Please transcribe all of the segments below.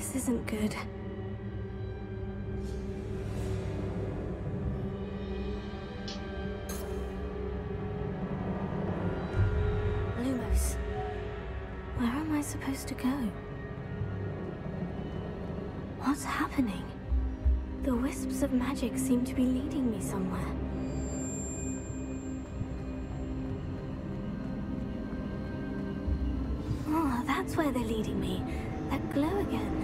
This isn't good. Lumos. Where am I supposed to go? What's happening? The wisps of magic seem to be leading me somewhere. Oh, that's where they're leading me. That glow again.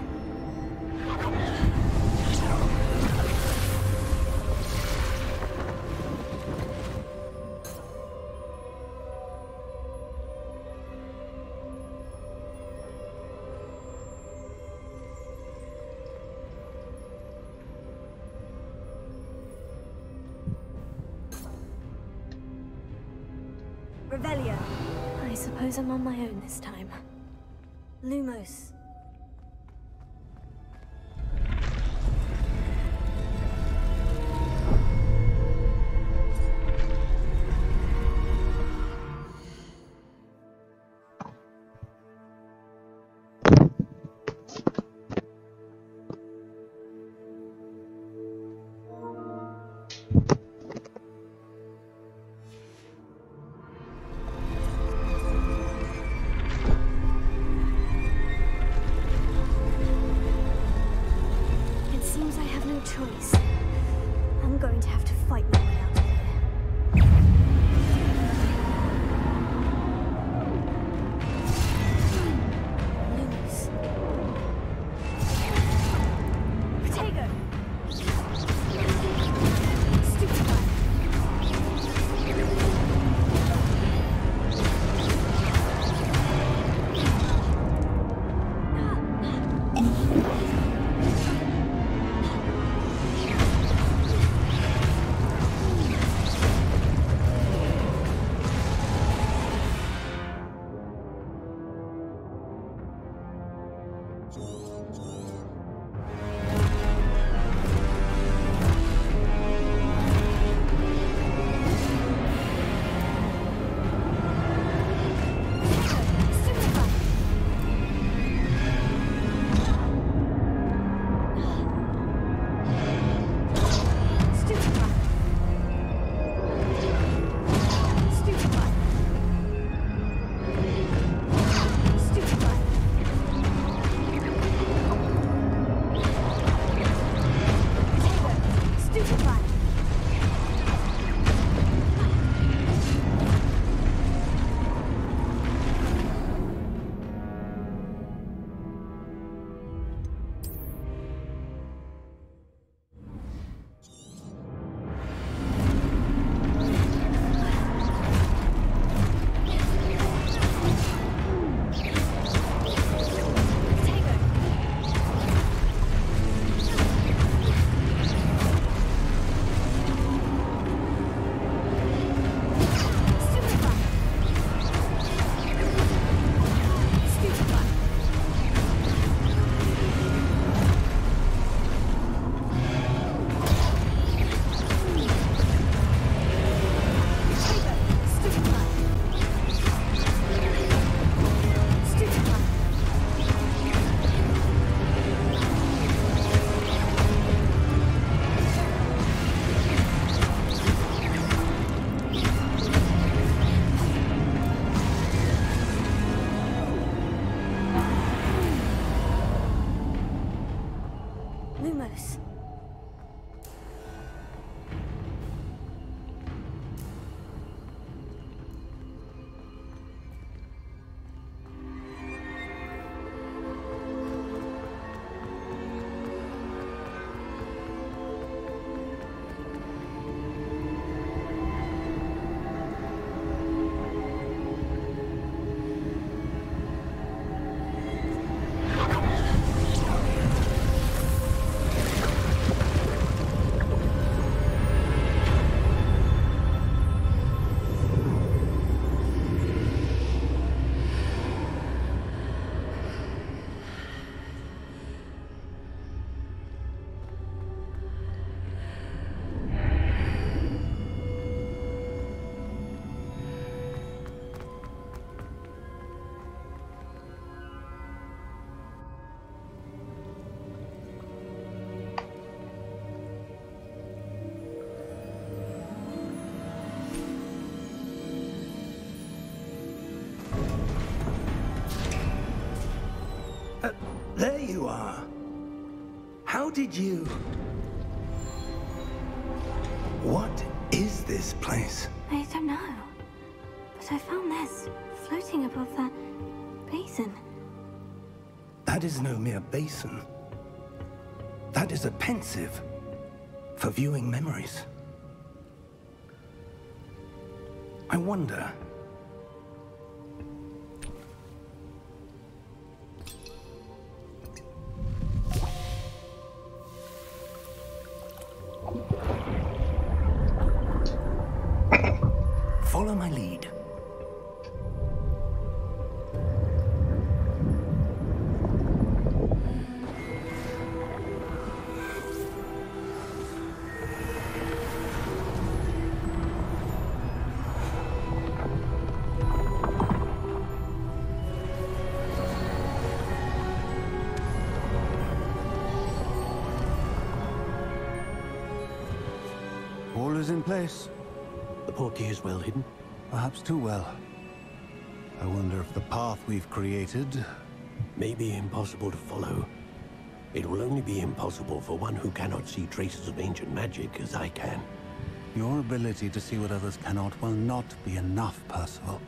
Revelio. I suppose I'm on my own this time. Lumos. Choice. I'm going to have to fight my way out of here. Lumos. Protego. Stupefy. There you are. How did you... What is this place? I don't know. But I found this floating above that basin. That is no mere basin. That is a pensive for viewing memories. I wonder... Follow my lead. All is in place. The portkey is well hidden. Perhaps too well. I wonder if the path we've created... May be impossible to follow. It will only be impossible for one who cannot see traces of ancient magic as I can. Your ability to see what others cannot will not be enough, Percival.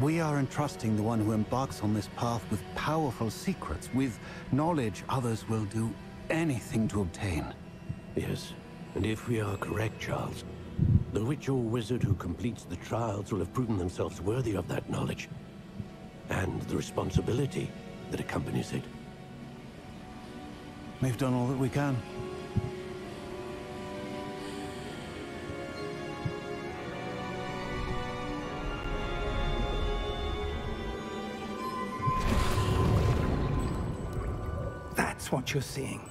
We are entrusting the one who embarks on this path with powerful secrets, with knowledge others will do anything to obtain. Yes, and if we are correct, Charles, the witch or wizard who completes the trials will have proven themselves worthy of that knowledge, and the responsibility that accompanies it. We've done all that we can. That's what you're seeing.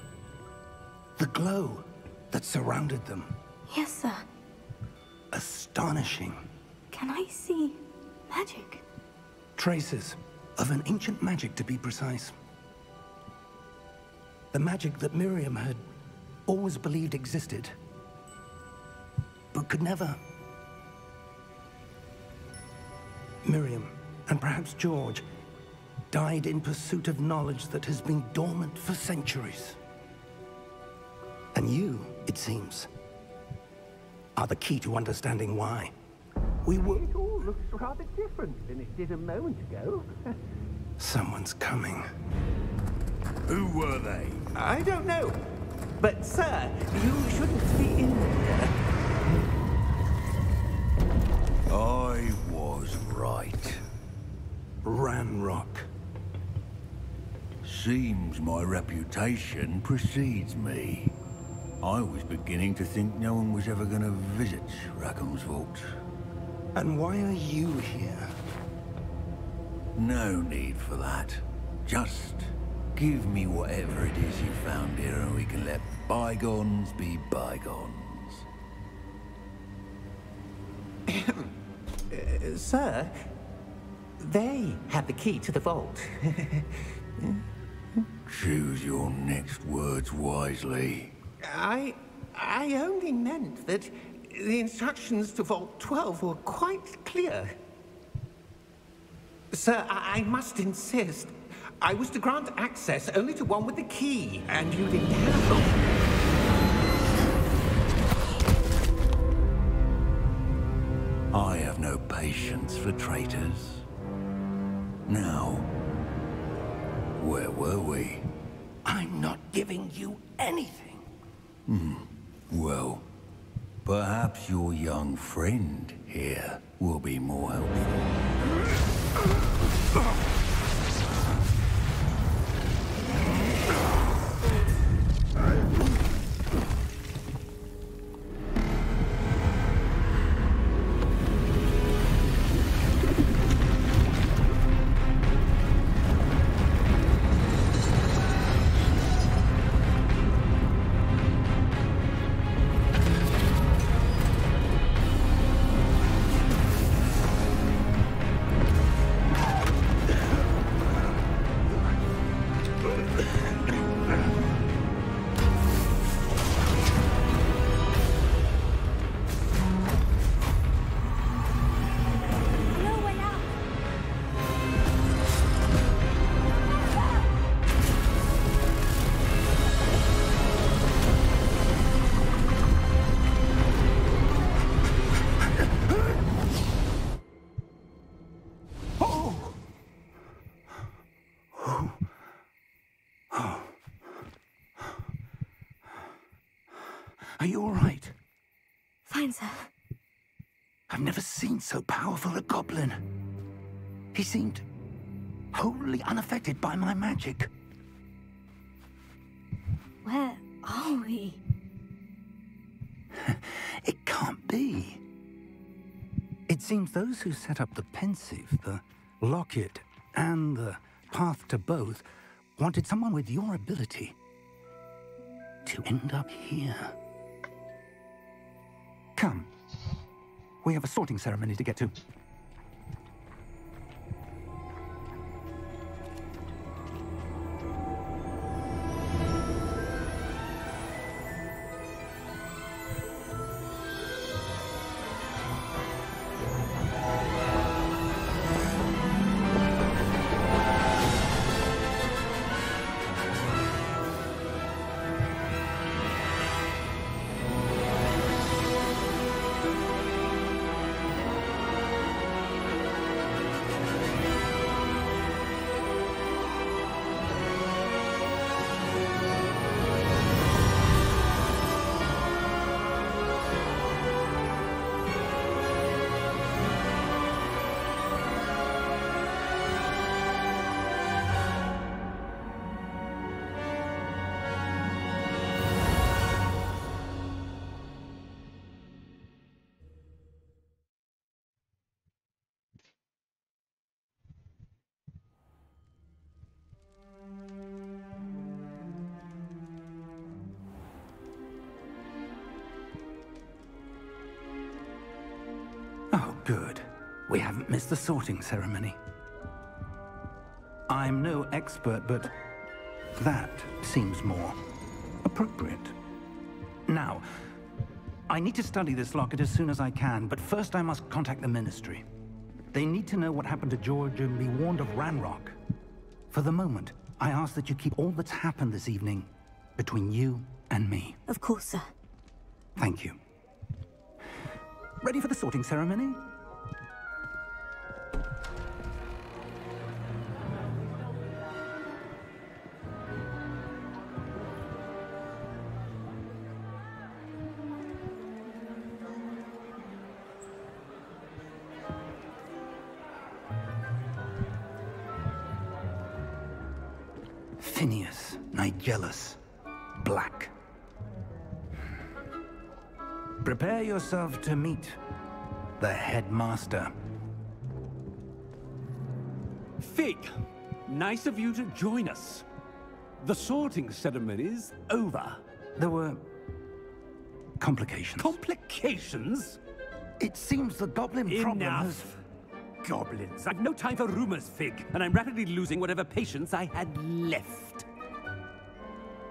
The glow that surrounded them. Yes, sir. Astonishing. Can I see magic? Traces of an ancient magic, to be precise. The magic that Miriam had always believed existed, but could never. Miriam, and perhaps George, died in pursuit of knowledge that has been dormant for centuries. And you, it seems, are the key to understanding why. We were... It all looks rather different than it did a moment ago. Someone's coming. Who were they? I don't know. But, sir, you shouldn't be in here. I was right. Ranrock. Seems my reputation precedes me. I was beginning to think no one was ever going to visit Rackham's vault. And why are you here? No need for that. Just give me whatever it is you found here and we can let bygones be bygones. Sir, they have the key to the vault. Choose your next words wisely. I only meant that the instructions to Vault 12 were quite clear. Sir, I must insist. I was to grant access only to one with the key, and you didn't have them. I have no patience for traitors. Now, where were we? I'm not giving you anything. Well, perhaps your young friend here will be more helpful. Are you all right? Fine, sir. I've never seen so powerful a goblin. He seemed wholly unaffected by my magic. Where are we? It can't be. It seems those who set up the pensive, the locket, and the path to both wanted someone with your ability to end up here. Come. We have a sorting ceremony to get to. Oh, good. We haven't missed the sorting ceremony. I'm no expert, but that seems more appropriate. Now, I need to study this locket as soon as I can, but first I must contact the Ministry. They need to know what happened to George and be warned of Ranrock. For the moment, I ask that you keep all that's happened this evening between you and me. Of course, sir. Thank you. Ready for the sorting ceremony? Phineas, Nigellus, Black. Prepare yourself to meet the headmaster. Fig, nice of you to join us. The sorting ceremony's over. There were complications. Complications? It seems the goblin problem has... Enough! Goblins. I've no time for rumors, Fig, and I'm rapidly losing whatever patience I had left.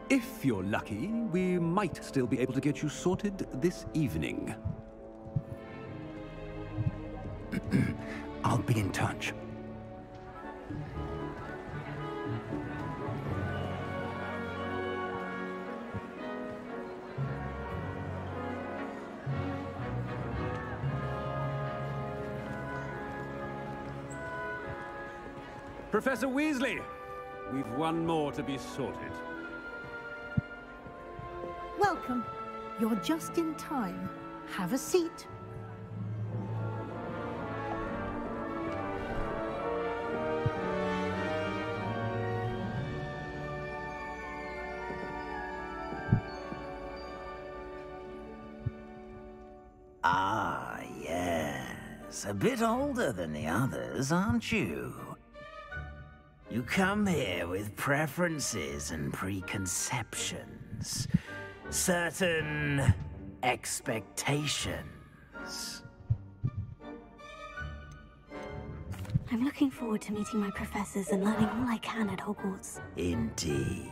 If you're lucky, we might still be able to get you sorted this evening. I'll be in touch. Professor Weasley, we've one more to be sorted. Welcome. You're just in time. Have a seat. Ah, yes. A bit older than the others, aren't you? You come here with preferences and preconceptions. Certain expectations. I'm looking forward to meeting my professors and learning all I can at Hogwarts. Indeed.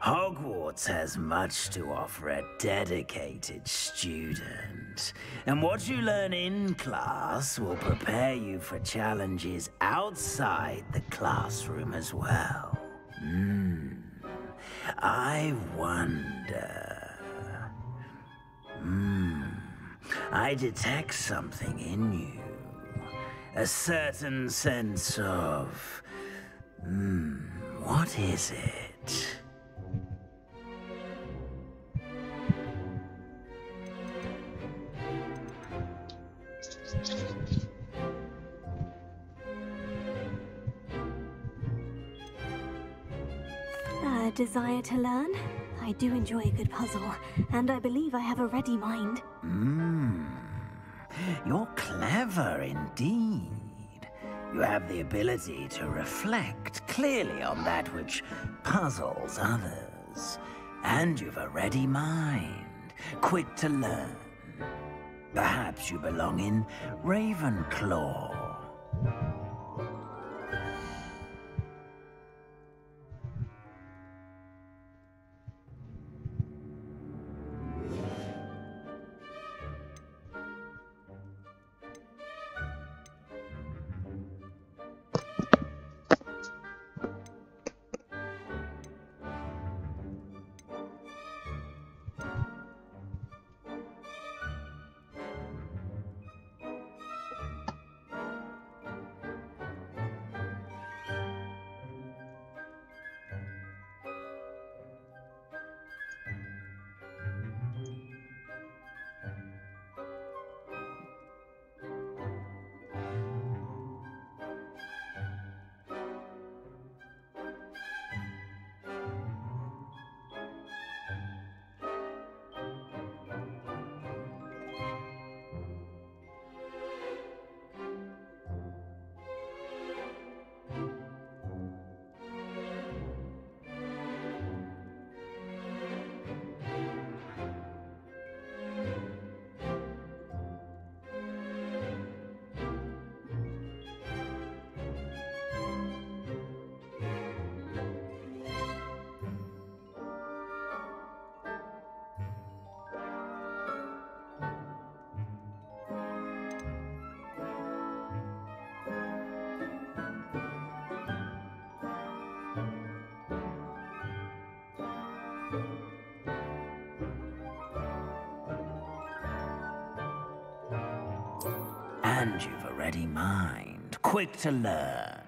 Hogwarts has much to offer a dedicated student. And what you learn in class will prepare you for challenges outside the classroom as well. I wonder... I detect something in you. A certain sense of... what is it? A desire to learn? I do enjoy a good puzzle, and I believe I have a ready mind. You're clever indeed. You have the ability to reflect clearly on that which puzzles others. And you've a ready mind, quick to learn. Perhaps you belong in Ravenclaw. And you've a ready mind, quick to learn.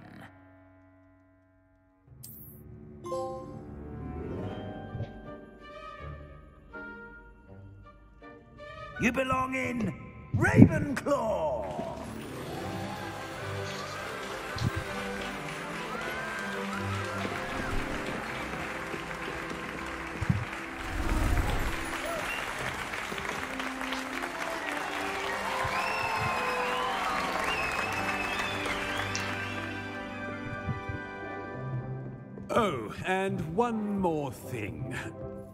You belong in Ravenclaw! Oh, and one more thing.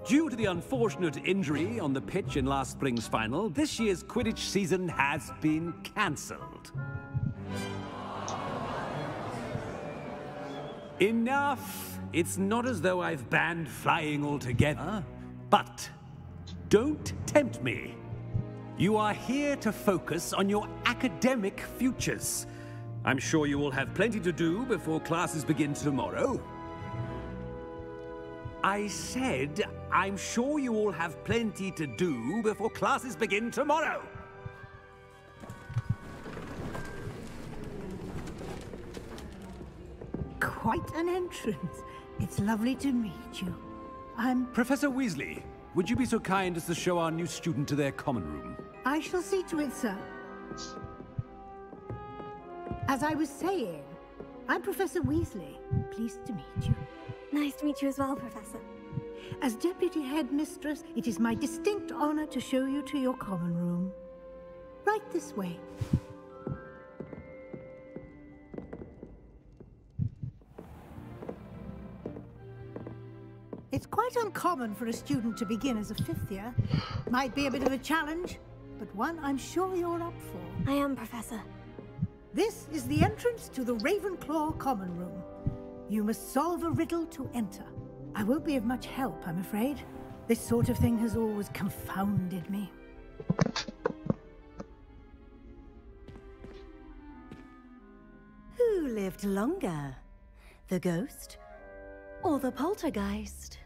Due to the unfortunate injury on the pitch in last spring's final, this year's Quidditch season has been cancelled. Enough! It's not as though I've banned flying altogether, but don't tempt me. You are here to focus on your academic futures. I'm sure you will have plenty to do before classes begin tomorrow. I said, I'm sure you all have plenty to do before classes begin tomorrow. Quite an entrance. It's lovely to meet you. I'm... Professor Weasley, would you be so kind as to show our new student to their common room? I shall see to it, sir. As I was saying, I'm Professor Weasley. Pleased to meet you. Nice to meet you as well, Professor. As Deputy Headmistress, it is my distinct honor to show you to your common room. Right this way. It's quite uncommon for a student to begin as a fifth year. Might be a bit of a challenge, but one I'm sure you're up for. I am, Professor. This is the entrance to the Ravenclaw common room. You must solve a riddle to enter. I won't be of much help, I'm afraid. This sort of thing has always confounded me. Who lived longer? The ghost or the poltergeist?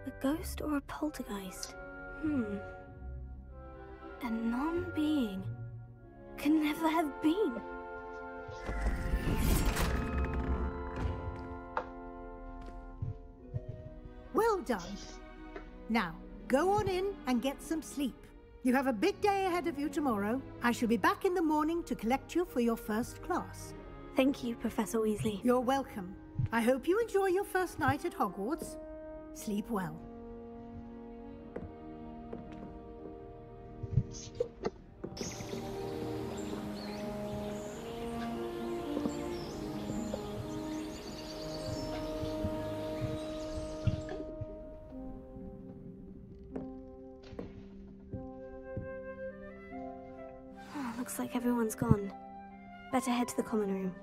A ghost or a poltergeist? A non-being can never have been. Well done. Now, go on in and get some sleep. You have a big day ahead of you tomorrow. I shall be back in the morning to collect you for your first class. Thank you, Professor Weasley. You're welcome. I hope you enjoy your first night at Hogwarts. Sleep well. Looks like everyone's gone. Better head to the common room.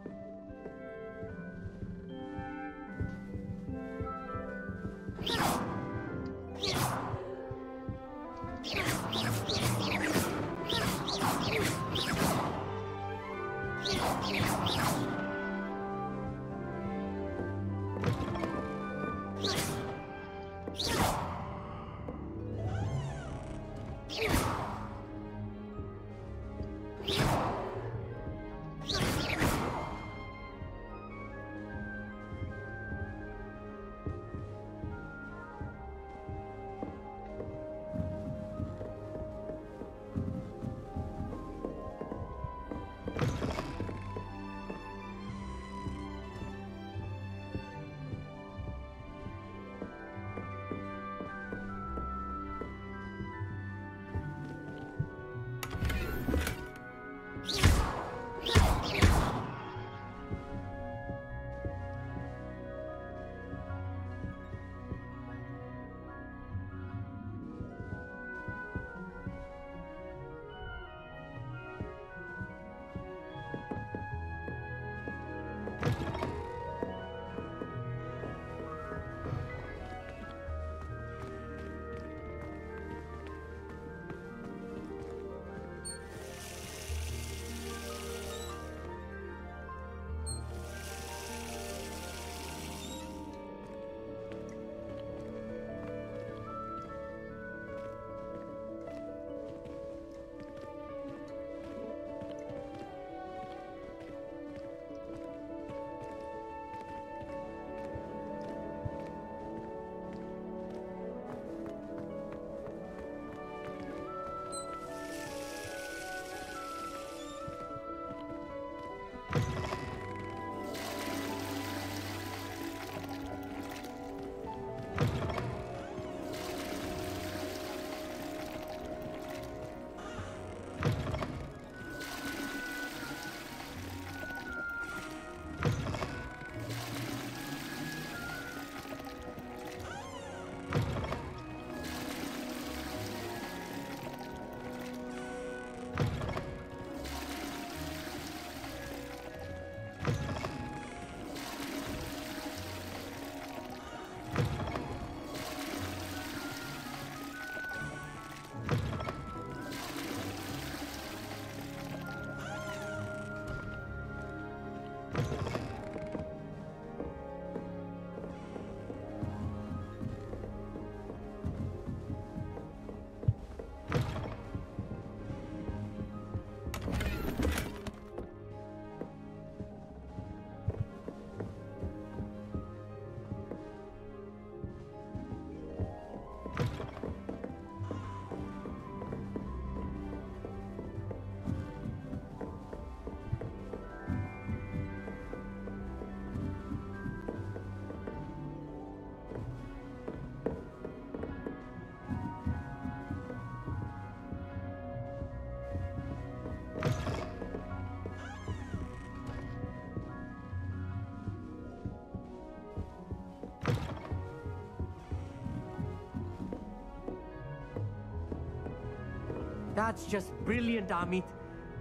That's just brilliant, Amit.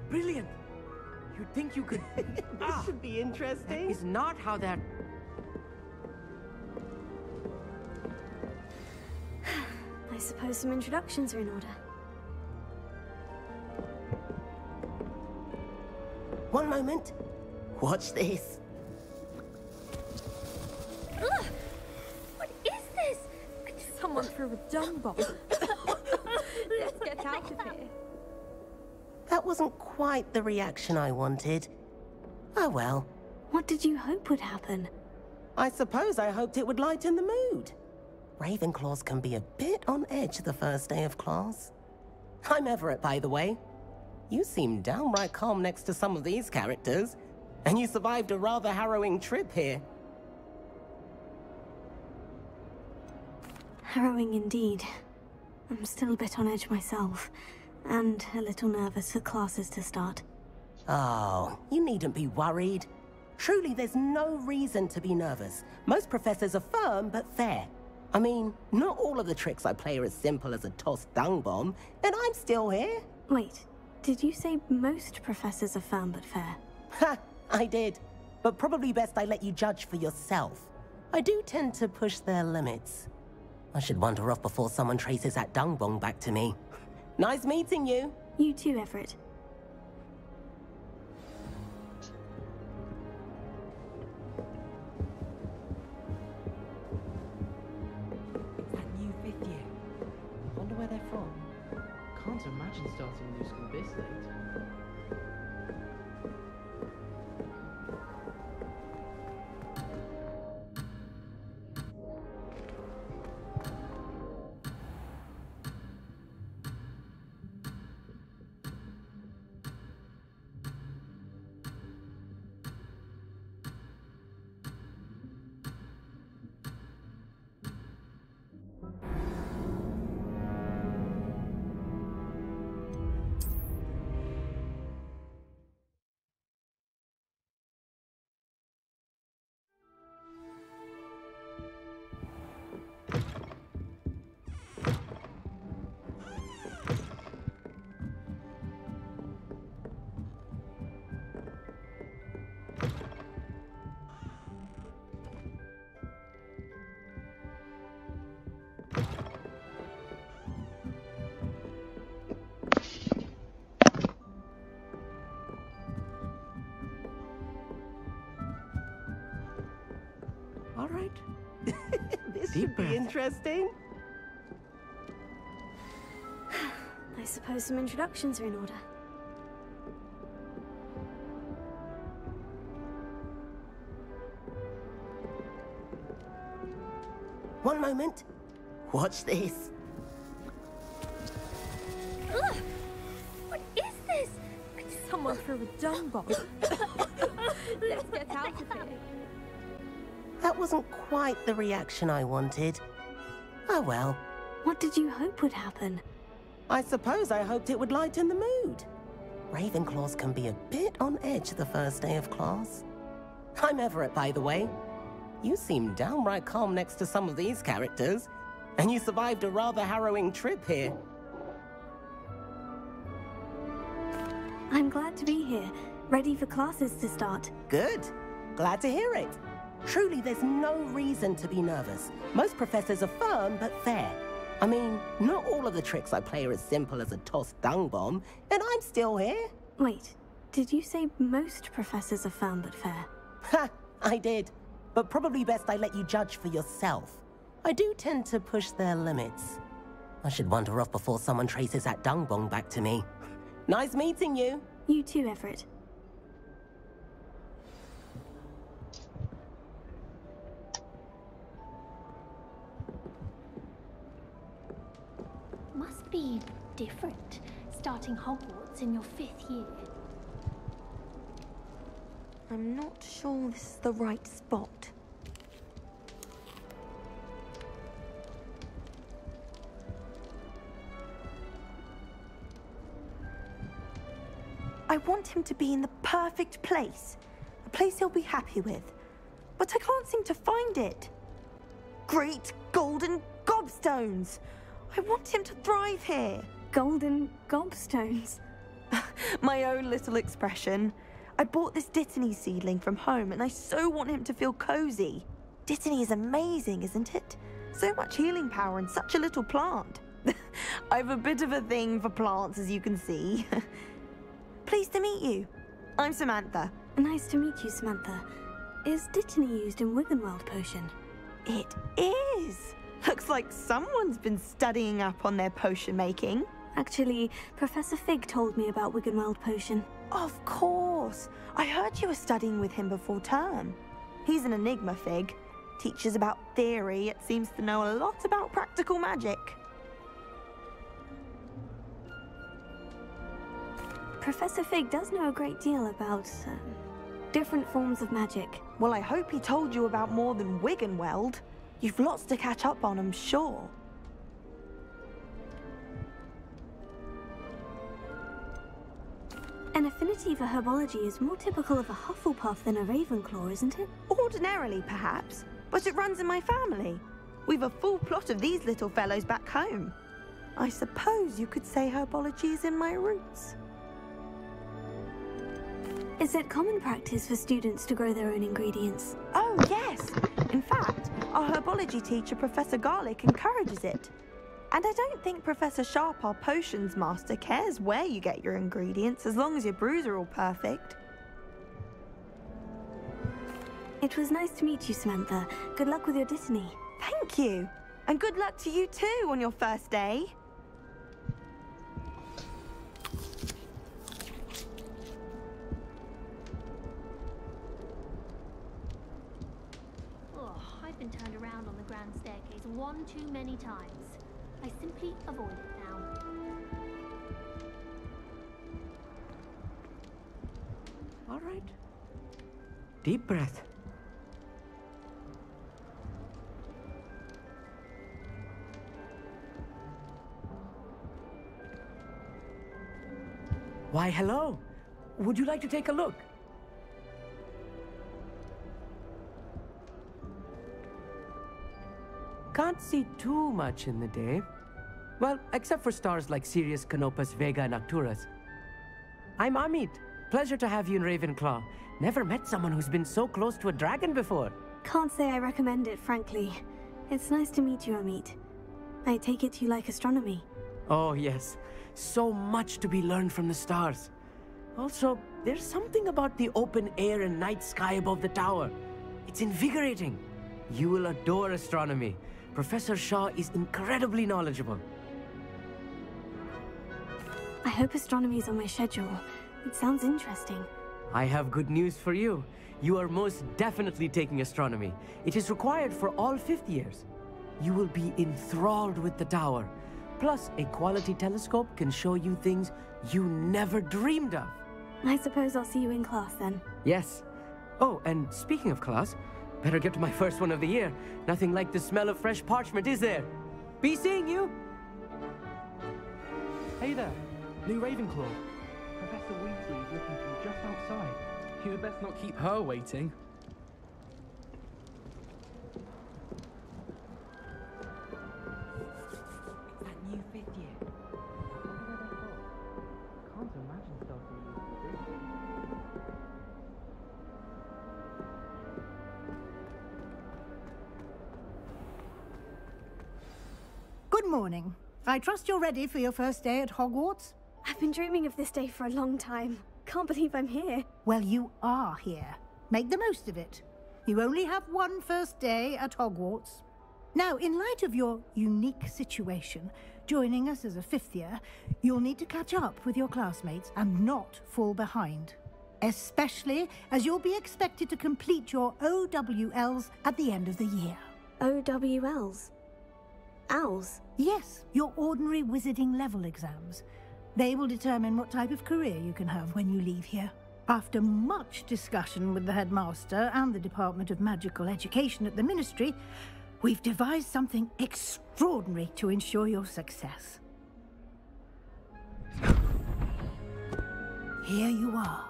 Brilliant! You'd think you could... This should be interesting. That is not how that... I suppose some introductions are in order. One moment. Watch this. Ugh! What is this? Someone threw a dung bomb. Let's get out of here. That wasn't quite the reaction I wanted. Oh well. What did you hope would happen? I suppose I hoped it would lighten the mood. Ravenclaws can be a bit on edge the first day of class. I'm Everett, by the way. You seem downright calm next to some of these characters, and you survived a rather harrowing trip here. Harrowing indeed. I'm still a bit on edge myself, and a little nervous for classes to start. Oh, you needn't be worried. Truly, there's no reason to be nervous. Most professors are firm but fair. I mean, not all of the tricks I play are as simple as a tossed dung bomb, and I'm still here. Wait, did you say most professors are firm but fair? Ha, I did. But probably best I let you judge for yourself. I do tend to push their limits. I should wander off before someone traces that dung bomb back to me. Nice meeting you. You too, Everett. Wonder where they're from. Can't imagine starting new school this late. All right. This should be interesting. I suppose some introductions are in order. One moment. Watch this. Ugh! What is this? Someone threw a dung bomb. Let's get out of here. That wasn't quite the reaction I wanted. Oh well. What did you hope would happen? I suppose I hoped it would lighten the mood. Ravenclaws can be a bit on edge the first day of class. I'm Everett, by the way. You seem downright calm next to some of these characters, and you survived a rather harrowing trip here. I'm glad to be here, ready for classes to start. Good. Glad to hear it. Truly, there's no reason to be nervous. Most professors are firm but fair. I mean, not all of the tricks I play are as simple as a tossed dung bomb, and I'm still here. Wait, did you say most professors are firm but fair? Ha, I did. But probably best I let you judge for yourself. I do tend to push their limits. I should wander off before someone traces that dung bomb back to me. Nice meeting you. You too, Everett. Must be different, starting Hogwarts in your 5th year. I'm not sure this is the right spot. I want him to be in the perfect place. A place he'll be happy with. But I can't seem to find it. Great golden gobstones! I want him to thrive here. Golden gobstones? My own little expression. I bought this Dittany seedling from home and I so want him to feel cozy. Dittany is amazing, isn't it? So much healing power in such a little plant. I have a bit of a thing for plants, as you can see. Pleased to meet you. I'm Samantha. Nice to meet you, Samantha. Is Dittany used in Wiggenweld potion? It is. Looks like someone's been studying up on their potion making. Actually, Professor Fig told me about Wiggenweld potion. Of course. I heard you were studying with him before term. He's an enigma, Fig. Teaches about theory, yet seems to know a lot about practical magic. Professor Fig does know a great deal about different forms of magic. Well, I hope he told you about more than Wiggenweld. You've lots to catch up on, I'm sure. An affinity for herbology is more typical of a Hufflepuff than a Ravenclaw, isn't it? Ordinarily, perhaps, but it runs in my family. We've a full plot of these little fellows back home. I suppose you could say herbology is in my roots. Is it common practice for students to grow their own ingredients? Oh, yes. In fact, our herbology teacher, Professor Garlick, encourages it. And I don't think Professor Sharp, our potions master, cares where you get your ingredients, as long as your brews are all perfect. It was nice to meet you, Samantha. Good luck with your Dittany. Thank you. And good luck to you too on your first day. Oh, I've been turned around on the grand staircase one too many times. I simply avoid it now. All right. Deep breath. Why, hello. Would you like to take a look? Can't see too much in the day. Well, except for stars like Sirius, Canopus, Vega, and Arcturus. I'm Amit. Pleasure to have you in Ravenclaw. Never met someone who's been so close to a dragon before. Can't say I recommend it, frankly. It's nice to meet you, Amit. I take it you like astronomy. Oh, yes. So much to be learned from the stars. Also, there's something about the open air and night sky above the tower. It's invigorating. You will adore astronomy. Professor Shaw is incredibly knowledgeable. I hope astronomy's on my schedule. It sounds interesting. I have good news for you. You are most definitely taking astronomy. It is required for all 5th years. You will be enthralled with the tower. Plus, a quality telescope can show you things you never dreamed of. I suppose I'll see you in class then. Yes. Oh, and speaking of class, better get to my first one of the year. Nothing like the smell of fresh parchment, is there? Be seeing you! Hey there, new Ravenclaw. Professor Weasley is looking for you just outside. You'd best not keep her waiting. It's that new 5th year. Can't imagine starting a new business. Good morning. I trust you're ready for your first day at Hogwarts? I've been dreaming of this day for a long time. Can't believe I'm here. Well, you are here. Make the most of it. You only have one first day at Hogwarts. Now, in light of your unique situation, joining us as a 5th year, you'll need to catch up with your classmates and not fall behind. Especially as you'll be expected to complete your OWLs at the end of the year. OWLs? Owls? Yes, your ordinary wizarding level exams. They will determine what type of career you can have when you leave here. After much discussion with the headmaster and the Department of Magical Education at the Ministry, we've devised something extraordinary to ensure your success. Here you are.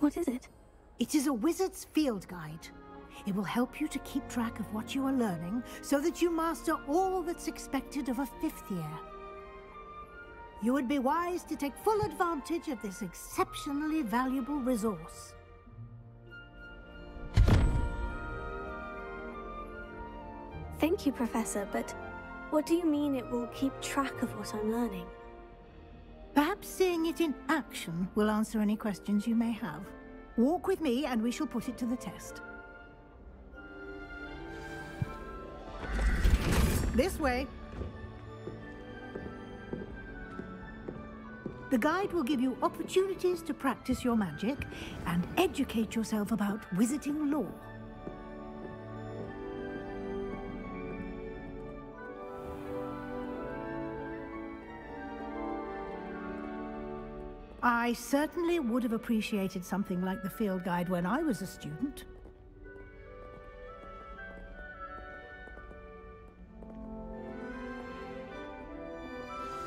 What is it? It is a wizard's field guide. It will help you to keep track of what you are learning so that you master all that's expected of a 5th year. You would be wise to take full advantage of this exceptionally valuable resource. Thank you, Professor, but what do you mean it will keep track of what I'm learning? Perhaps seeing it in action will answer any questions you may have. Walk with me and we shall put it to the test. This way. The guide will give you opportunities to practice your magic and educate yourself about wizarding lore. I certainly would have appreciated something like the field guide when I was a student.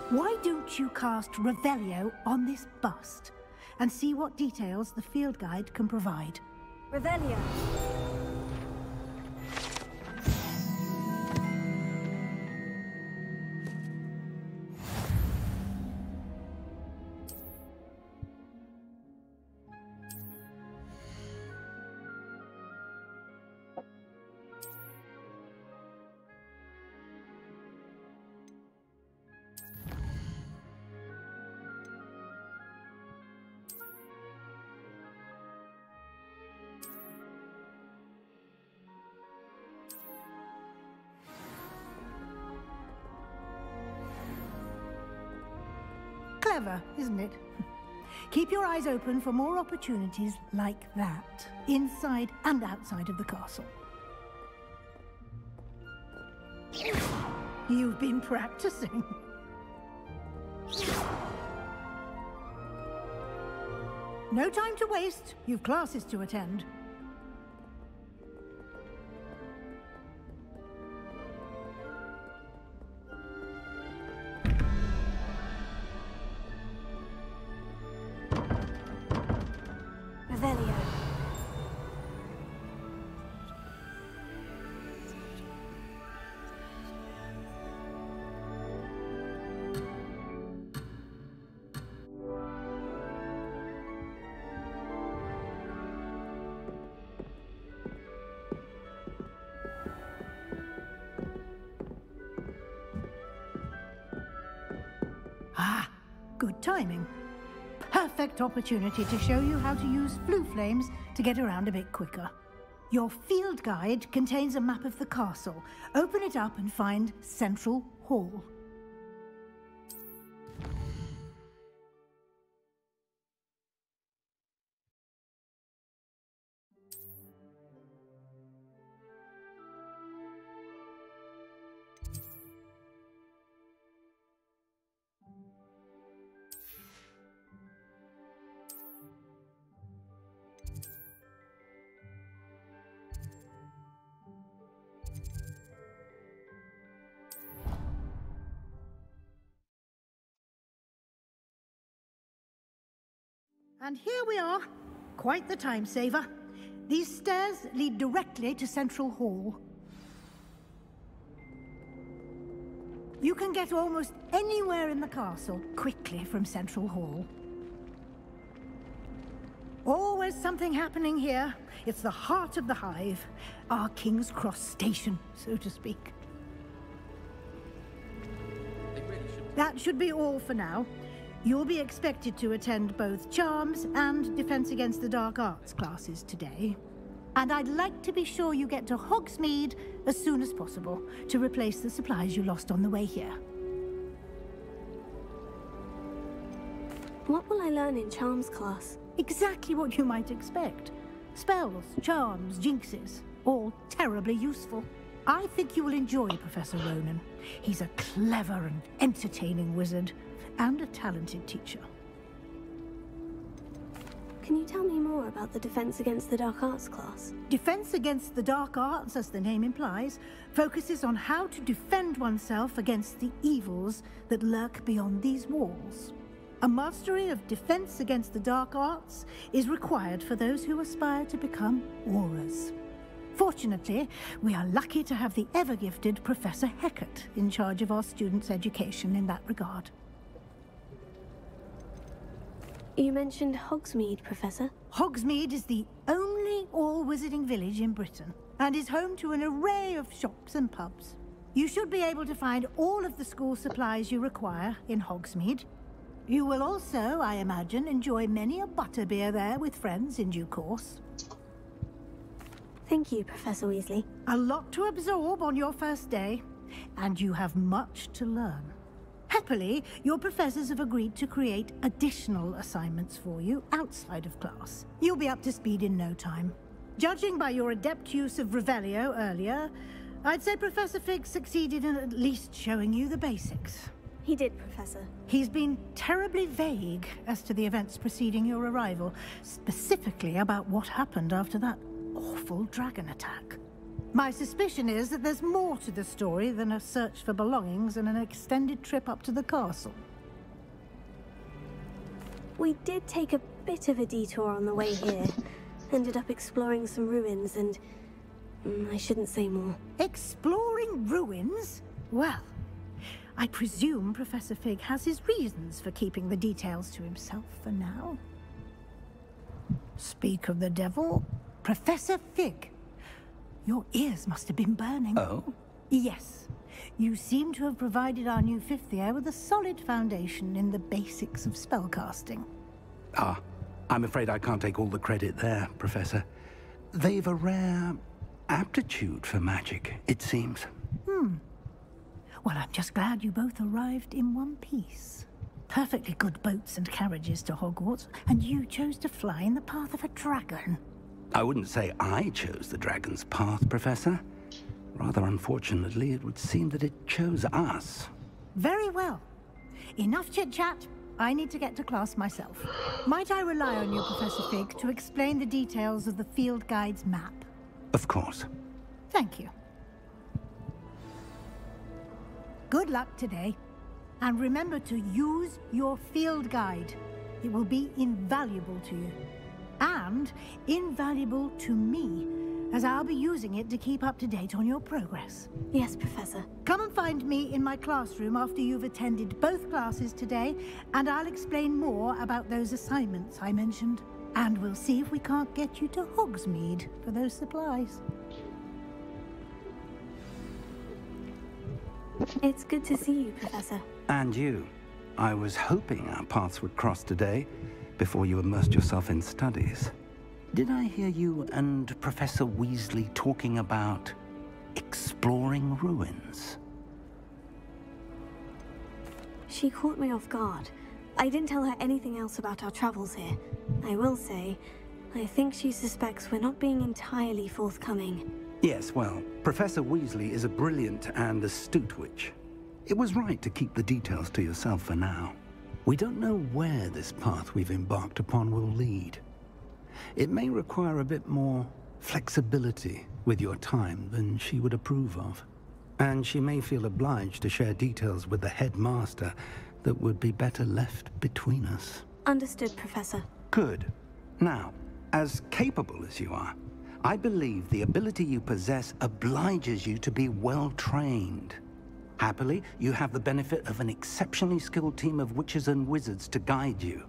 Why don't you cast Revelio on this bust and see what details the field guide can provide? Revelio. Clever, isn't it? Keep your eyes open for more opportunities like that, inside and outside of the castle. You've been practicing. No time to waste. You've classes to attend. Revelio. Ah, good timing. Perfect opportunity to show you how to use flue flames to get around a bit quicker. Your field guide contains a map of the castle. Open it up and find Central Hall. And here we are. Quite the time saver. These stairs lead directly to Central Hall. You can get almost anywhere in the castle quickly from Central Hall. Always something happening here. It's the heart of the hive. Our King's Cross station, so to speak. That should be all for now. You'll be expected to attend both Charms and Defense Against the Dark Arts classes today. And I'd like to be sure you get to Hogsmeade as soon as possible to replace the supplies you lost on the way here. What will I learn in Charms class? Exactly what you might expect. Spells, charms, jinxes, all terribly useful. I think you will enjoy Professor Ronan. He's a clever and entertaining wizard, and a talented teacher. Can you tell me more about the Defense Against the Dark Arts class? Defense Against the Dark Arts, as the name implies, focuses on how to defend oneself against the evils that lurk beyond these walls. A mastery of Defense Against the Dark Arts is required for those who aspire to become Aurors. Fortunately, we are lucky to have the ever-gifted Professor Hecat in charge of our students' education in that regard. You mentioned Hogsmeade, Professor. Hogsmeade is the only all-wizarding village in Britain, and is home to an array of shops and pubs. You should be able to find all of the school supplies you require in Hogsmeade. You will also, I imagine, enjoy many a butterbeer there with friends in due course. Thank you, Professor Weasley. A lot to absorb on your first day, and you have much to learn. Happily, your professors have agreed to create additional assignments for you outside of class. You'll be up to speed in no time. Judging by your adept use of Revelio earlier, I'd say Professor Fig succeeded in at least showing you the basics. He did, Professor. He's been terribly vague as to the events preceding your arrival, specifically about what happened after that awful dragon attack. My suspicion is that there's more to the story than a search for belongings and an extended trip up to the castle. We did take a bit of a detour on the way here. Ended up exploring some ruins and... I shouldn't say more. Exploring ruins? Well, I presume Professor Fig has his reasons for keeping the details to himself for now. Speak of the devil, Professor Fig. Your ears must have been burning. Oh? Yes. You seem to have provided our new fifth year with a solid foundation in the basics of spellcasting. Ah, I'm afraid I can't take all the credit there, Professor. They've a rare aptitude for magic, it seems. Well, I'm just glad you both arrived in one piece. Perfectly good boats and carriages to Hogwarts, and you chose to fly in the path of a dragon. I wouldn't say I chose the dragon's path, Professor. Rather unfortunately, it would seem that it chose us. Very well. Enough chit-chat. I need to get to class myself. Might I rely on you, Professor Fig, to explain the details of the field guide's map? Of course. Thank you. Good luck today. And remember to use your field guide. It will be invaluable to you. And invaluable to me, as I'll be using it to keep up to date on your progress. Yes, Professor. Come and find me in my classroom after you've attended both classes today, and I'll explain more about those assignments I mentioned. And we'll see if we can't get you to Hogsmeade for those supplies. It's good to see you, Professor. And you. I was hoping our paths would cross today, before you immersed yourself in studies. Did I hear you and Professor Weasley talking about exploring ruins? She caught me off guard. I didn't tell her anything else about our travels here. I will say, I think she suspects we're not being entirely forthcoming. Yes, well, Professor Weasley is a brilliant and astute witch. It was right to keep the details to yourself for now. We don't know where this path we've embarked upon will lead. It may require a bit more flexibility with your time than she would approve of. And she may feel obliged to share details with the headmaster that would be better left between us. Understood, Professor. Good. Now, as capable as you are, I believe the ability you possess obliges you to be well-trained. Happily, you have the benefit of an exceptionally skilled team of witches and wizards to guide you.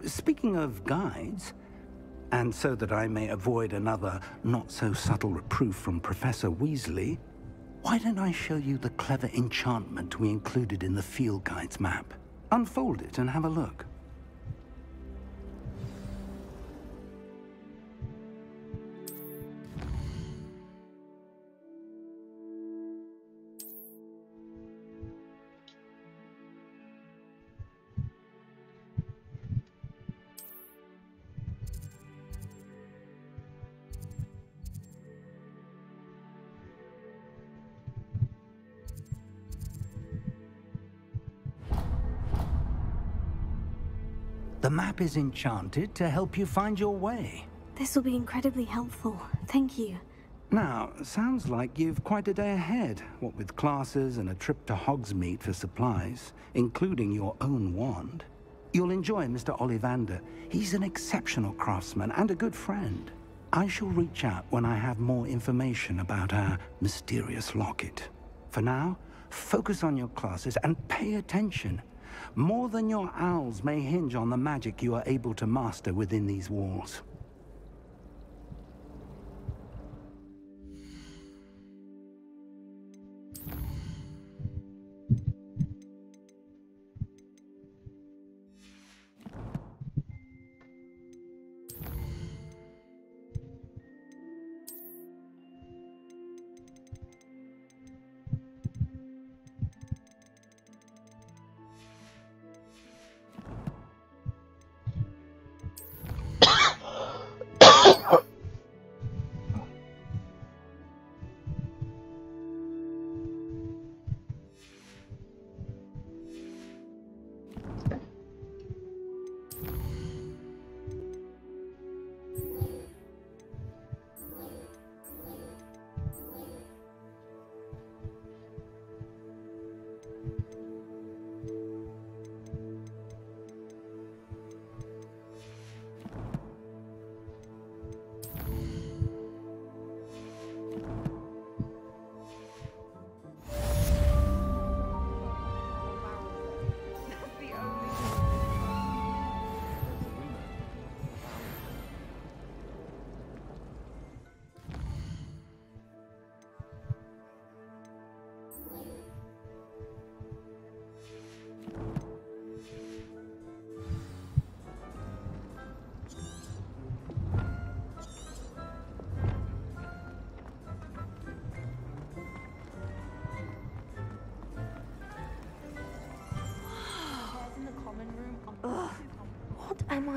Speaking of guides, and so that I may avoid another not-so-subtle reproof from Professor Weasley, why don't I show you the clever enchantment we included in the field guide's map? Unfold it and have a look. The map is enchanted to help you find your way. This will be incredibly helpful. Thank you. Now, sounds like you've quite a day ahead, what with classes and a trip to Hogsmeade for supplies, including your own wand. You'll enjoy Mr. Ollivander. He's an exceptional craftsman and a good friend. I shall reach out when I have more information about our mysterious locket. For now, focus on your classes and pay attention. More than your owls may hinge on the magic you are able to master within these walls.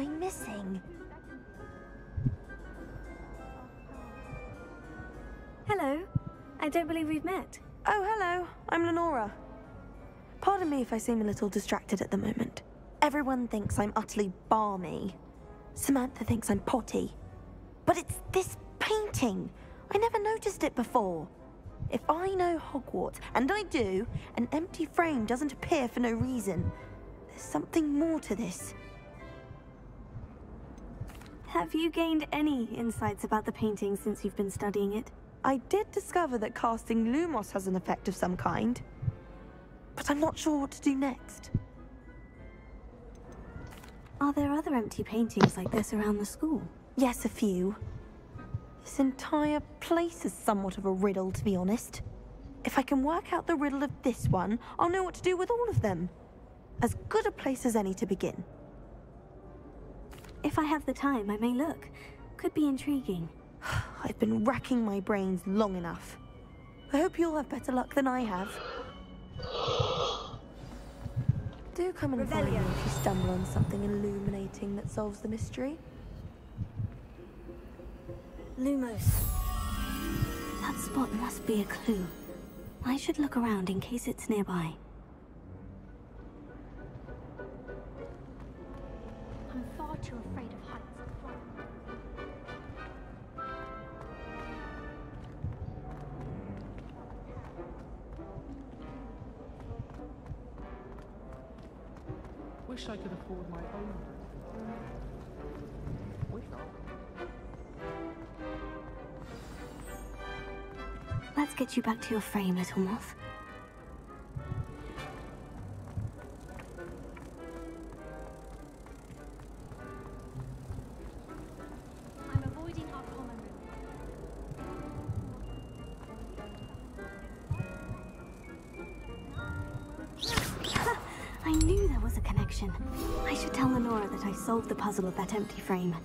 I missing? Hello. I don't believe we've met. Oh, hello. I'm Lenora. Pardon me if I seem a little distracted at the moment. Everyone thinks I'm utterly balmy. Samantha thinks I'm potty. But it's this painting. I never noticed it before. If I know Hogwarts, and I do, an empty frame doesn't appear for no reason. There's something more to this. Have you gained any insights about the painting since you've been studying it? I did discover that casting Lumos has an effect of some kind. But I'm not sure what to do next. Are there other empty paintings like this around the school? Yes, a few. This entire place is somewhat of a riddle, to be honest. If I can work out the riddle of this one, I'll know what to do with all of them. As good a place as any to begin. If I have the time, I may look. Could be intriguing. I've been racking my brains long enough. I hope you'll have better luck than I have. Do come and find me if you stumble on something illuminating that solves the mystery. Lumos. That spot must be a clue. I should look around in case it's nearby. I'm far too afraid of heights. Wish I could afford my own. Wish I. Let's get you back to your frame, little moth. I'm avoiding our common room. I knew there was a connection. I should tell Lenora that I solved the puzzle of that empty frame.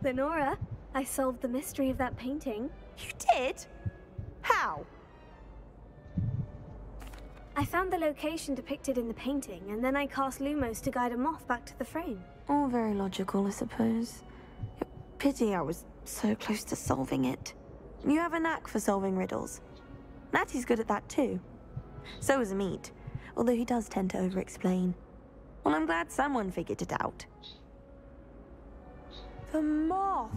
Lenora, I solved the mystery of that painting. You did? How? I found the location depicted in the painting, and then I cast Lumos to guide a moth back to the frame. All very logical, I suppose. Pity I was so close to solving it. You have a knack for solving riddles. Natty's good at that too. So is Amit, although he does tend to over-explain. Well, I'm glad someone figured it out. The moth!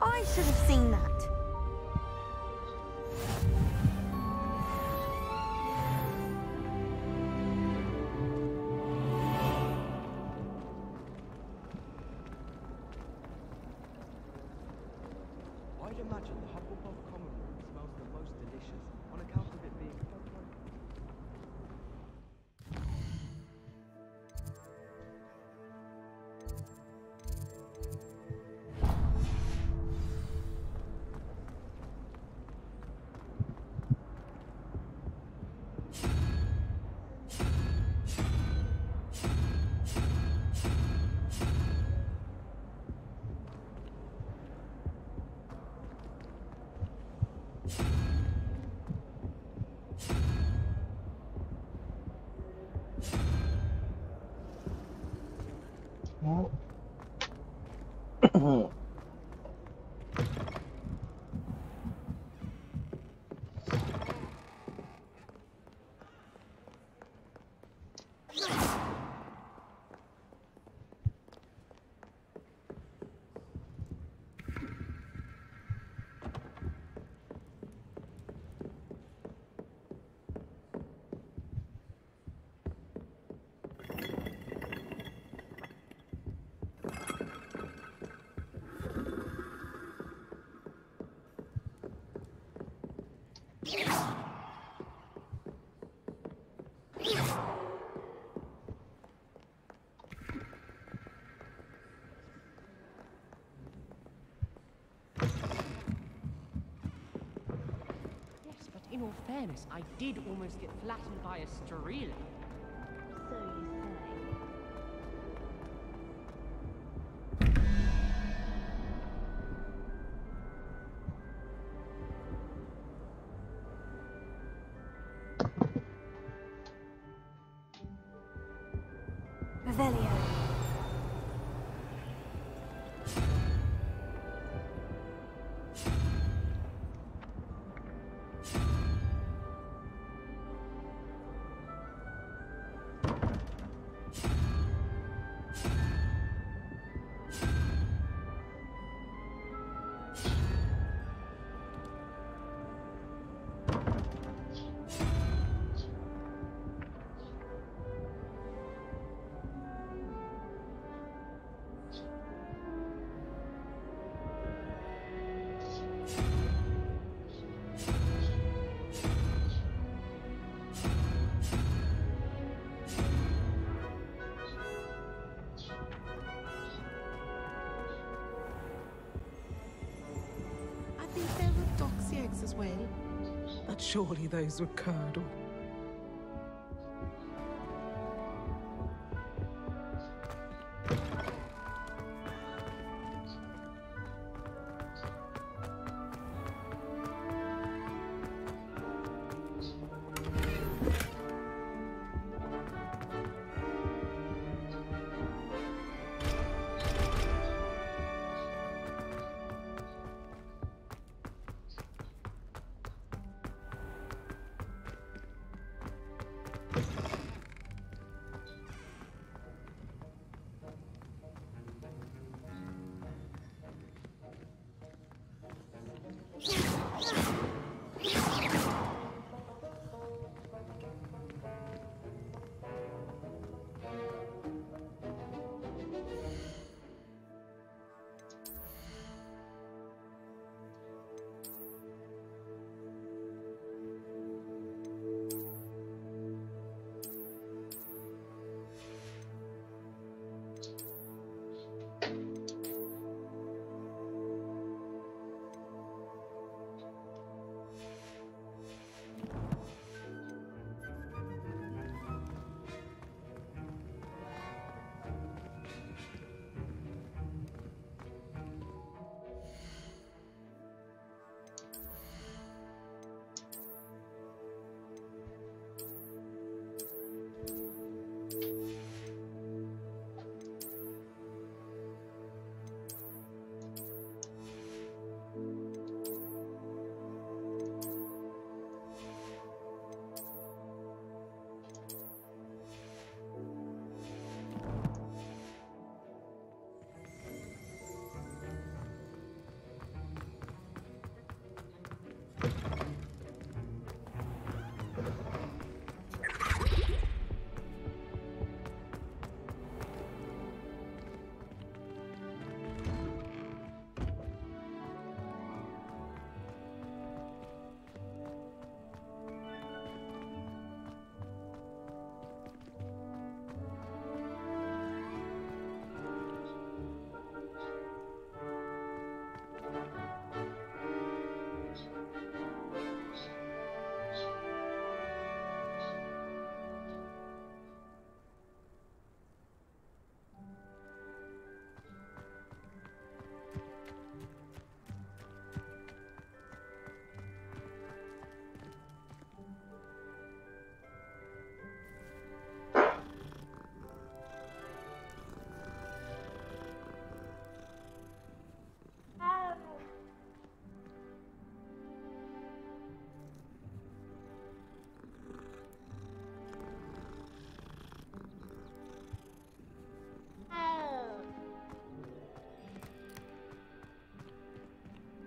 I should have seen that. I'd imagine the Hufflepuff common room smells the most delicious on account of it being all fairness, I did almost get flattened by a Strela. So you say. Revelio. I think there were doxy eggs as well. But surely those were curdle.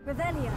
Revelio.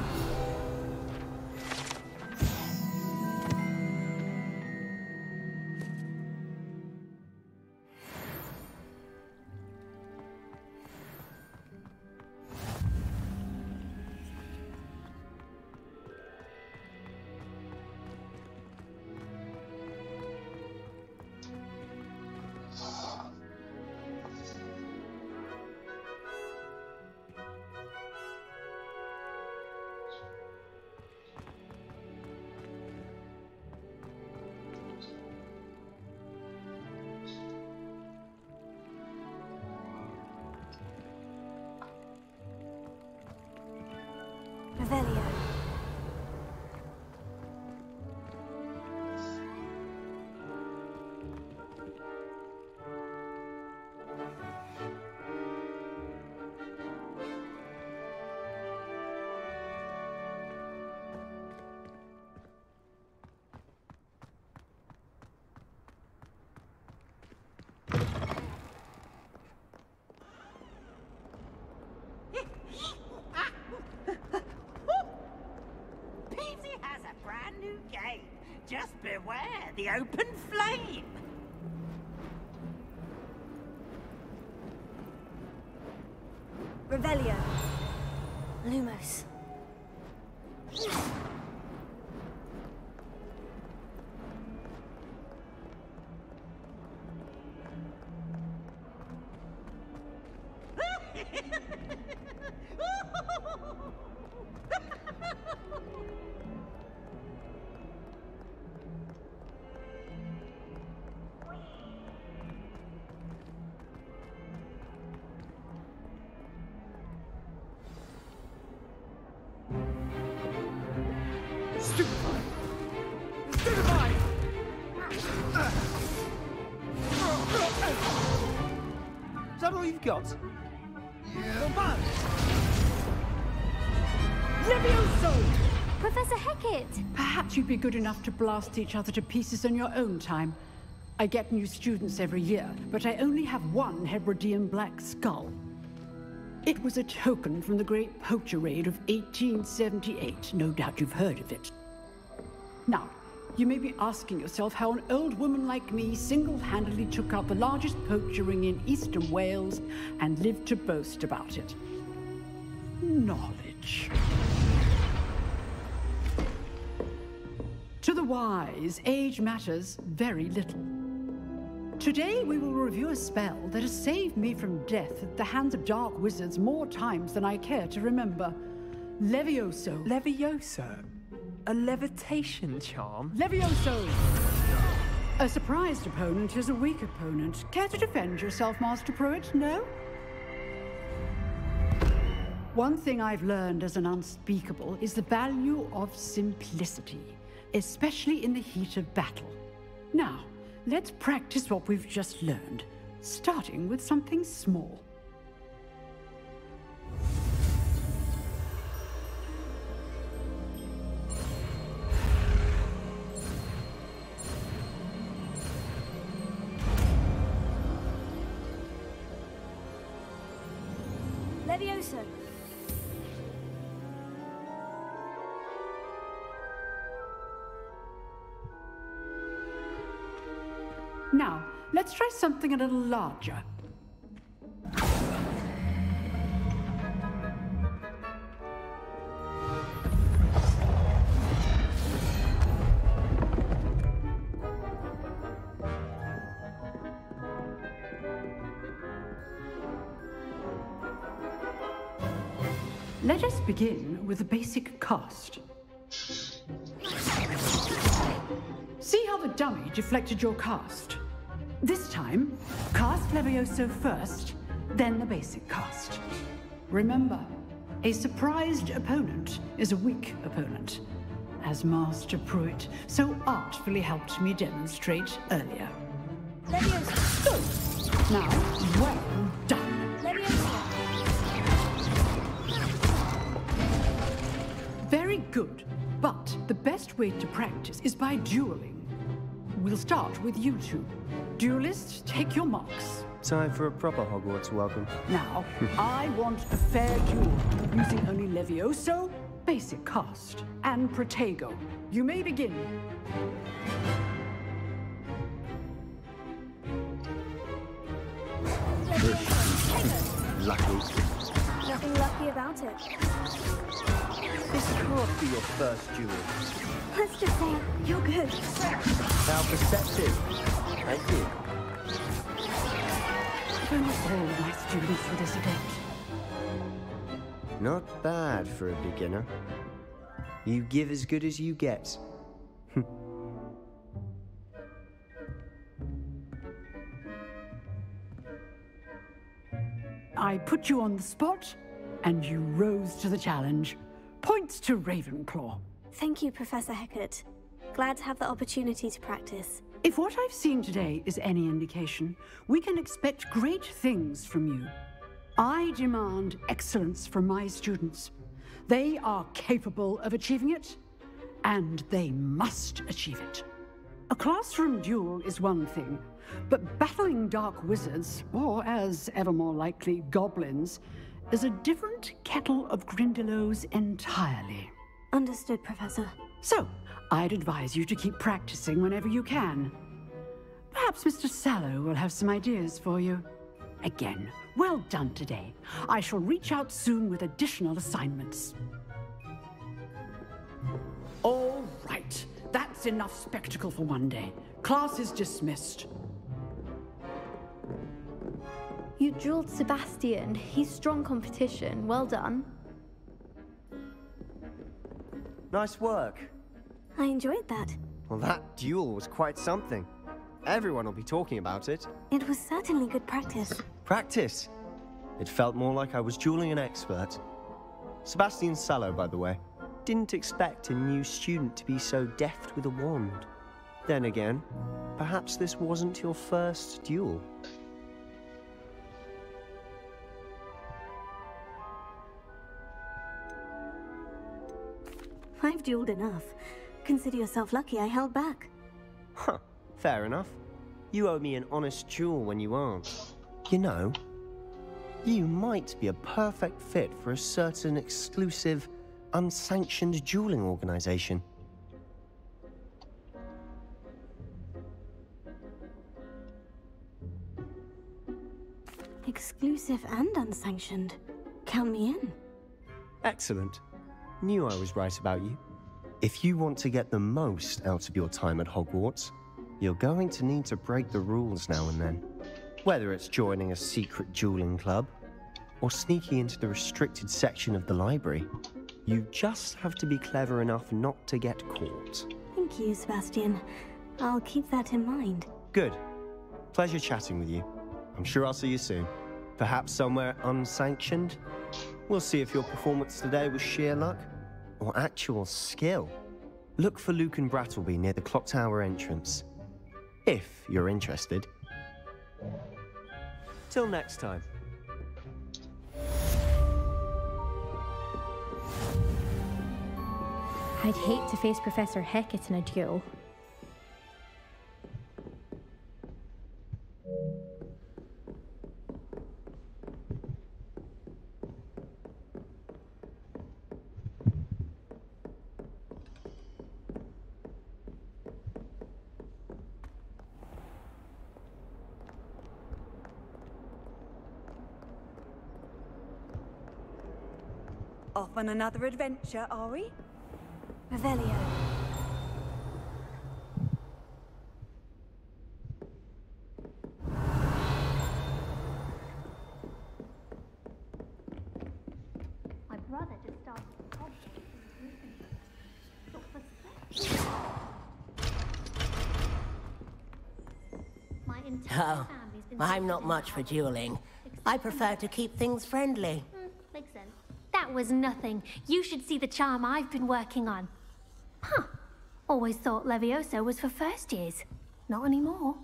beware the open flame! Revelio. Lumos. Is that all you've got? Yeah. Levioso! Professor Hecat! Perhaps you'd be good enough to blast each other to pieces in your own time. I get new students every year, but I only have one Hebridean black skull. It was a token from the Great Poacher Raid of 1878. No doubt you've heard of it. Now, you may be asking yourself how an old woman like me single-handedly took out the largest poacher ring in eastern Wales and lived to boast about it. Knowledge. To the wise, age matters very little. Today we will review a spell that has saved me from death at the hands of dark wizards more times than I care to remember. Levioso. Levioso? A levitation charm? Levioso! A surprised opponent is a weak opponent. Care to defend yourself, Master Pruitt? No? One thing I've learned as an unspeakable is the value of simplicity, especially in the heat of battle. Now, let's practice what we've just learned, starting with something small. Levioso. Now, let's try something a little larger. Let us begin with a basic cast. See how the dummy deflected your cast? This time, cast Levioso first, then the basic cast. Remember, a surprised opponent is a weak opponent, as Master Pruitt so artfully helped me demonstrate earlier. Levioso. Good. Now, well done. Levioso. Very good, but the best way to practice is by dueling. We'll start with you two. Duelists, take your marks. Time for a proper Hogwarts welcome. Now, I want a fair duel, using only Levioso, basic cast, and Protego. You may begin. Lucky. Nothing lucky about it. This can't be your first duel. Let's just say you're good. How perceptive. Thank you. If only all my students were this adept. Not bad for a beginner. You give as good as you get. I put you on the spot, and you rose to the challenge. Points to Ravenclaw. Thank you, Professor Hecat. Glad to have the opportunity to practice. If what I've seen today is any indication, we can expect great things from you. I demand excellence from my students. They are capable of achieving it, and they must achieve it. A classroom duel is one thing, but battling dark wizards, or as ever more likely, goblins, is a different kettle of Grindylows entirely. Understood, Professor. So, I'd advise you to keep practicing whenever you can. Perhaps Mr. Sallow will have some ideas for you. Again, well done today. I shall reach out soon with additional assignments. All right, that's enough spectacle for one day. Class is dismissed. You drilled Sebastian. He's strong competition. Well done. Nice work. I enjoyed that. Well, that duel was quite something. Everyone will be talking about it. It was certainly good practice. Practice? It felt more like I was dueling an expert. Sebastian Sallow, by the way. Didn't expect a new student to be so deft with a wand. Then again, perhaps this wasn't your first duel. I've dueled enough. Consider yourself lucky I held back. Huh, fair enough. You owe me an honest duel when you aren't. You know, you might be a perfect fit for a certain exclusive, unsanctioned dueling organization. Exclusive and unsanctioned. Count me in. Excellent. Knew I was right about you. If you want to get the most out of your time at Hogwarts, you're going to need to break the rules now and then. Whether it's joining a secret dueling club, or sneaking into the restricted section of the library, you just have to be clever enough not to get caught. Thank you, Sebastian. I'll keep that in mind. Good. Pleasure chatting with you. I'm sure I'll see you soon. Perhaps somewhere unsanctioned? We'll see if your performance today was sheer luck or actual skill. Look for Luke and Brattleby near the clock tower entrance, if you're interested. Till next time. I'd hate to face Professor Hecat in a duel. Off on another adventure, are we? Revelio. My brother just started My entire Oh, family's been I'm not much for dueling. I prefer to keep things friendly. Makes sense. That was nothing. You should see the charm I've been working on. Huh. Always thought Levioso was for first years. Not anymore.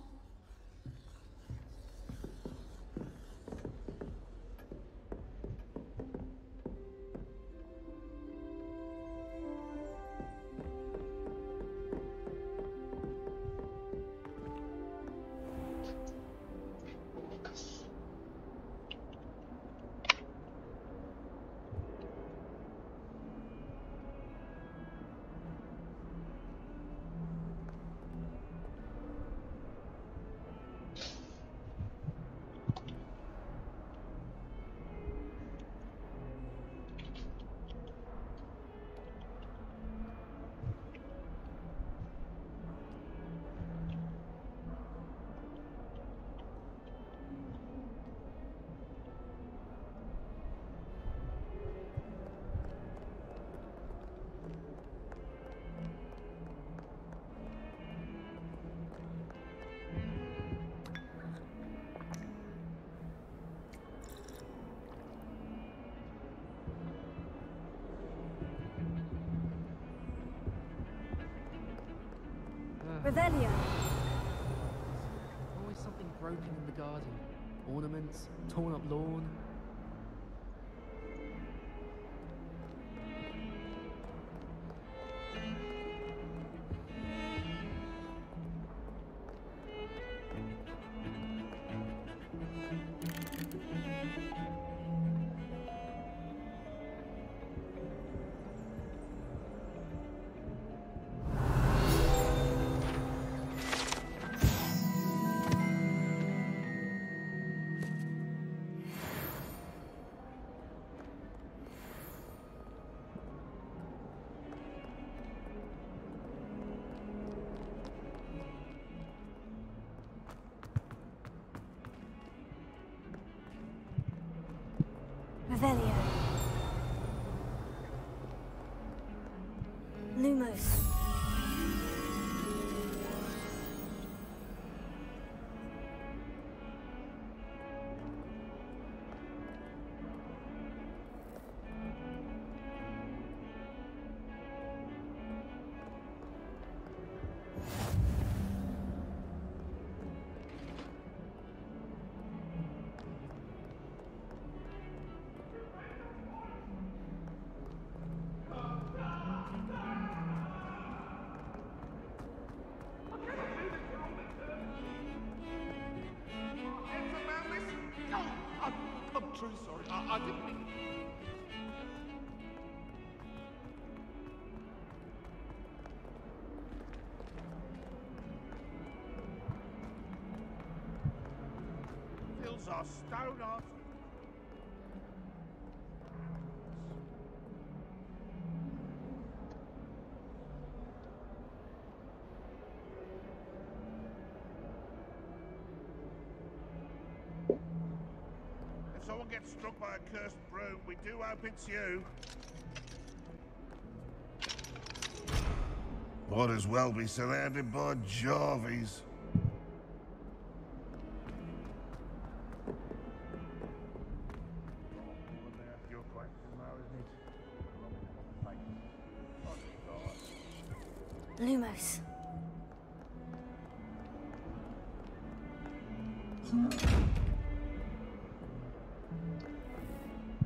Revelio. Always something broken in the garden. Ornaments, torn up lawn. truly sorry. I didn't mean... Hills are stone art. If someone gets struck by a cursed broom, we do hope it's you. Might as well be surrounded by Jarvies. Lumos.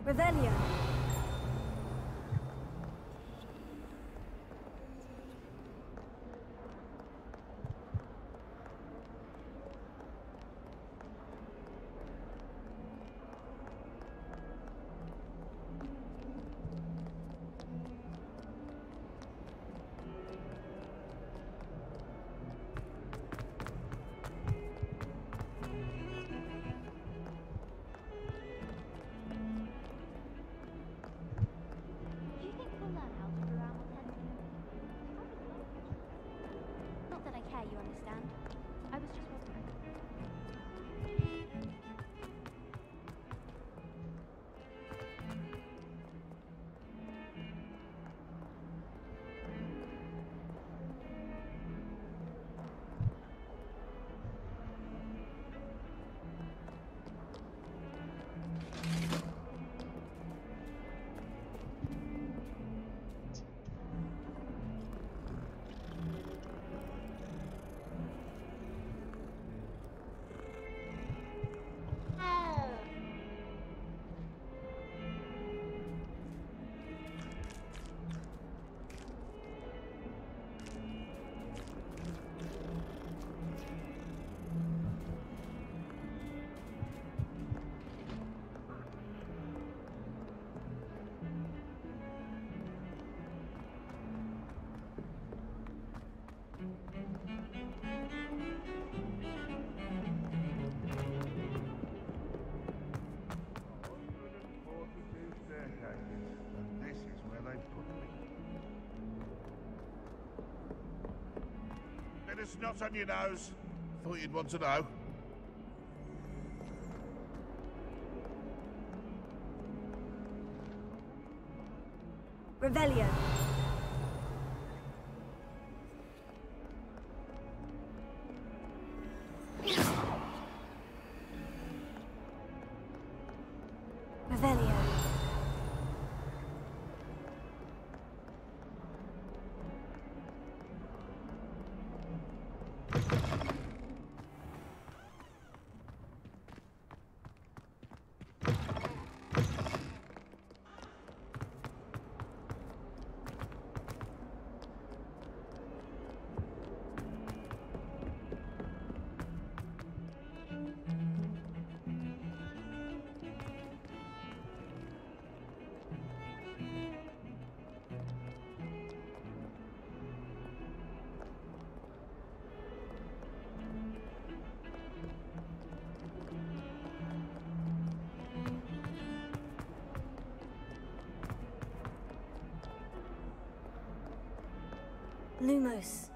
Revelio. Not that I care, you understand. I was just wondering. And this is where they put me. Bit of snot on your nose. Thought you'd want to know. Revelio. Revelio. Lumos.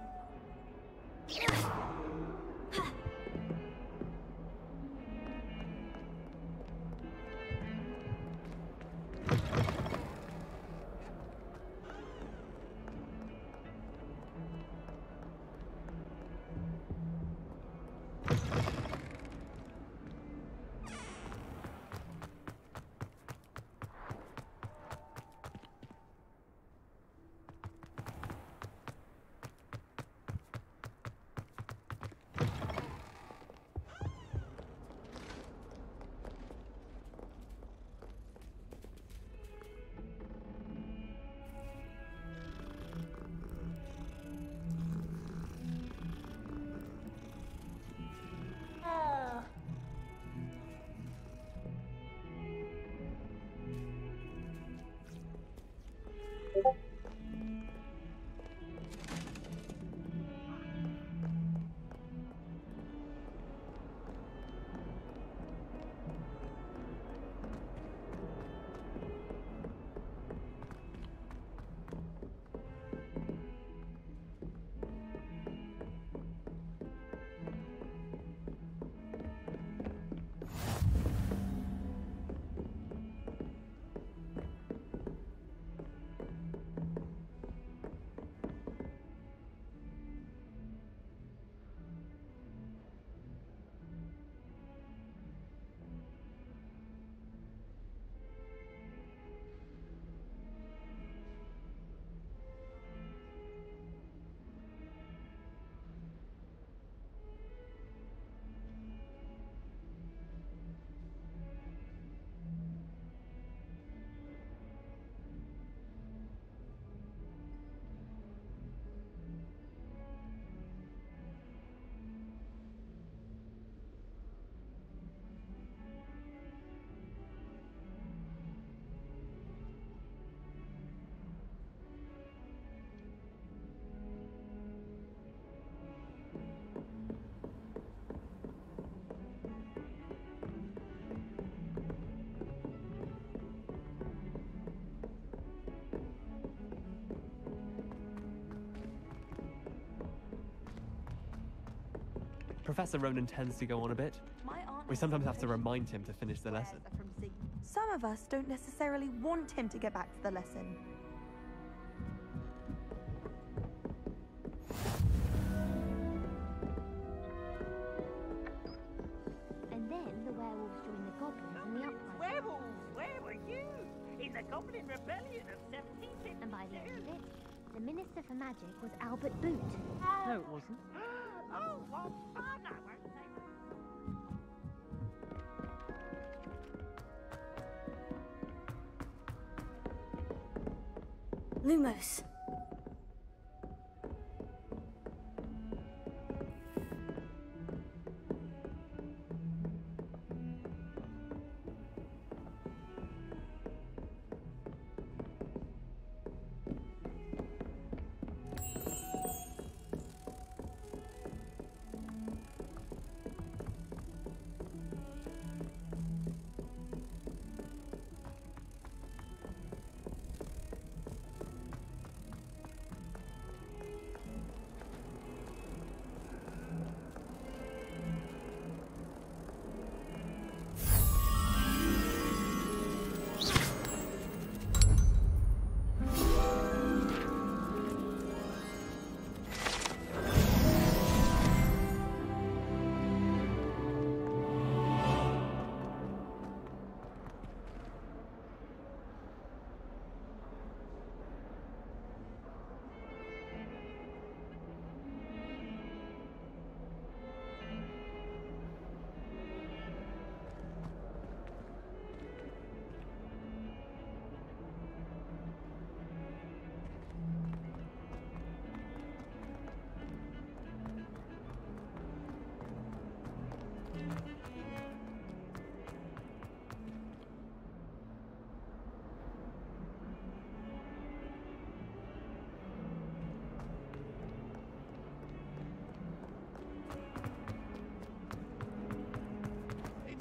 Professor Ronan tends to go on a bit. We sometimes have to remind him to finish the lesson. Some of us don't necessarily want him to get back to the lesson. And then the werewolves joined the goblins in the uprising. Werewolves, where were you? In the Goblin Rebellion of 1752. And by the end of it, the Minister for Magic was Albert Boot. No, it wasn't. Oh, what fun! I won't say. Lumos.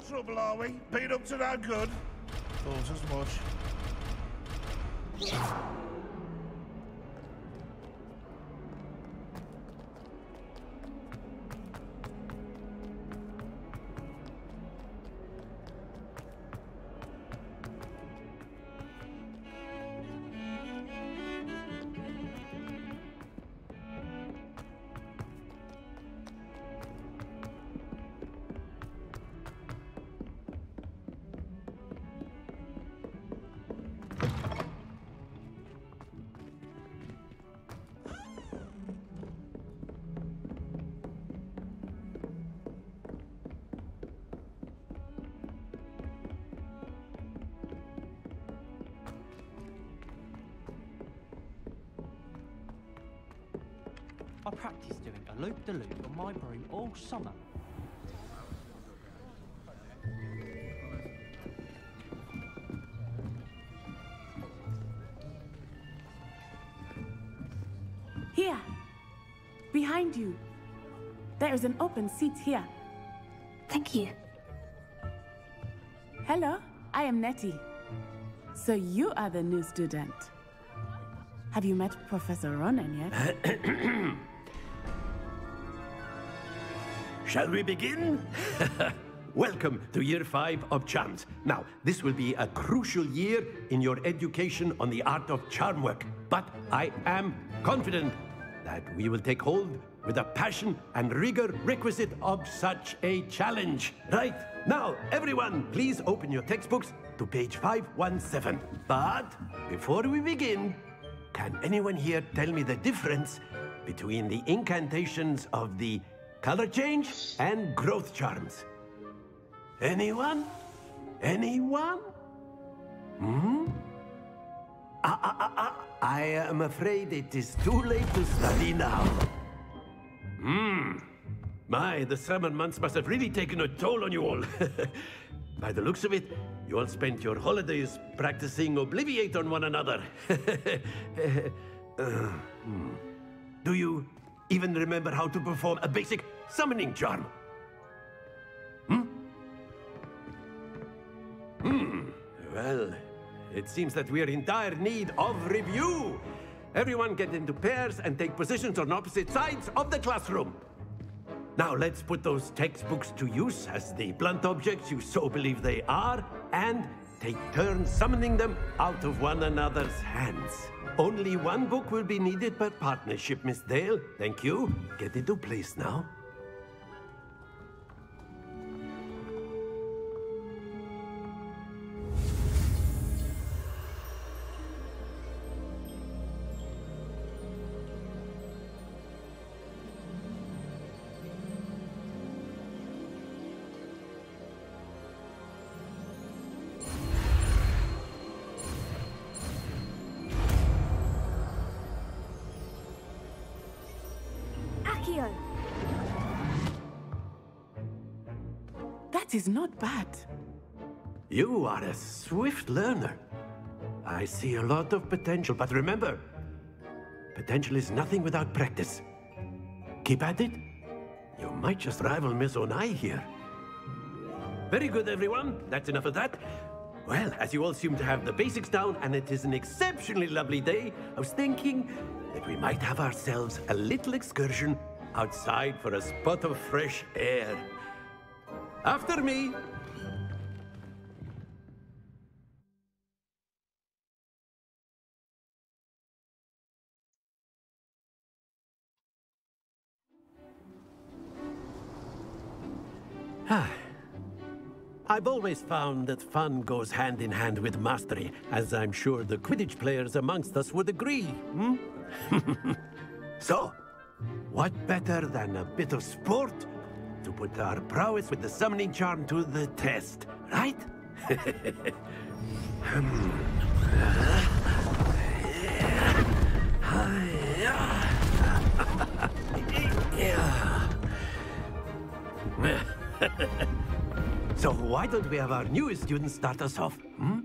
Trouble, are we? Been up to no good? Thought as much. I practiced doing a loop-de-loop on my broom all summer. Here, behind you. There is an open seat here. Thank you. Hello, I am Nettie. So you are the new student. Have you met Professor Ronan yet? Shall we begin? Welcome to Year 5 of Charms. Now, this will be a crucial year in your education on the art of charm work, but I am confident that we will take hold with the passion and rigor requisite of such a challenge. Right, now, everyone, please open your textbooks to page 517. But before we begin, can anyone here tell me the difference between the incantations of the color change and growth charms? Anyone? Anyone? Hmm? I am afraid it is too late to study now. My, the summer months must have really taken a toll on you all. By the looks of it, you all spent your holidays practicing Obliviate on one another. Do you even remember how to perform a basic summoning charm? Well, it seems that we are in dire need of review. Everyone get into pairs and take positions on opposite sides of the classroom. Now let's put those textbooks to use as the blunt objects you so believe they are, and take turns summoning them out of one another's hands. Only one book will be needed per partnership, Miss Dale. Thank you. Get into place now. That is not bad. You are a swift learner. I see a lot of potential, but remember, potential is nothing without practice. Keep at it. You might just rival Miss Onai here. Very good, everyone. That's enough of that. Well, as you all seem to have the basics down, and it is an exceptionally lovely day, I was thinking that we might have ourselves a little excursion outside for a spot of fresh air. After me. I've always found that fun goes hand in hand with mastery, as I'm sure the Quidditch players amongst us would agree, hmm? So, what better than a bit of sport to put our prowess with the summoning charm to the test, right? So why don't we have our newest student start us off? Hmm?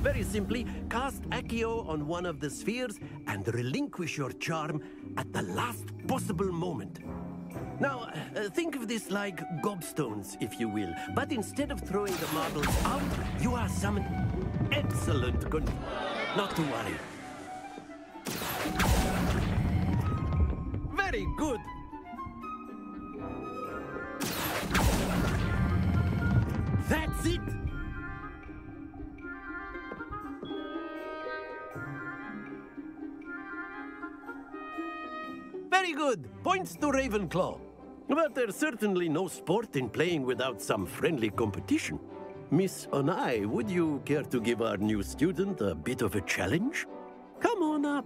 Very simply, cast Accio on one of the spheres and relinquish your charm at the last possible moment. Now, think of this like gobstones, if you will. But instead of throwing the marbles out, you are summoned. Excellent. Good. Not to worry. Very good. That's it. Very good. Points to Ravenclaw. But there's certainly no sport in playing without some friendly competition. Miss Onai, would you care to give our new student a bit of a challenge? Come on up.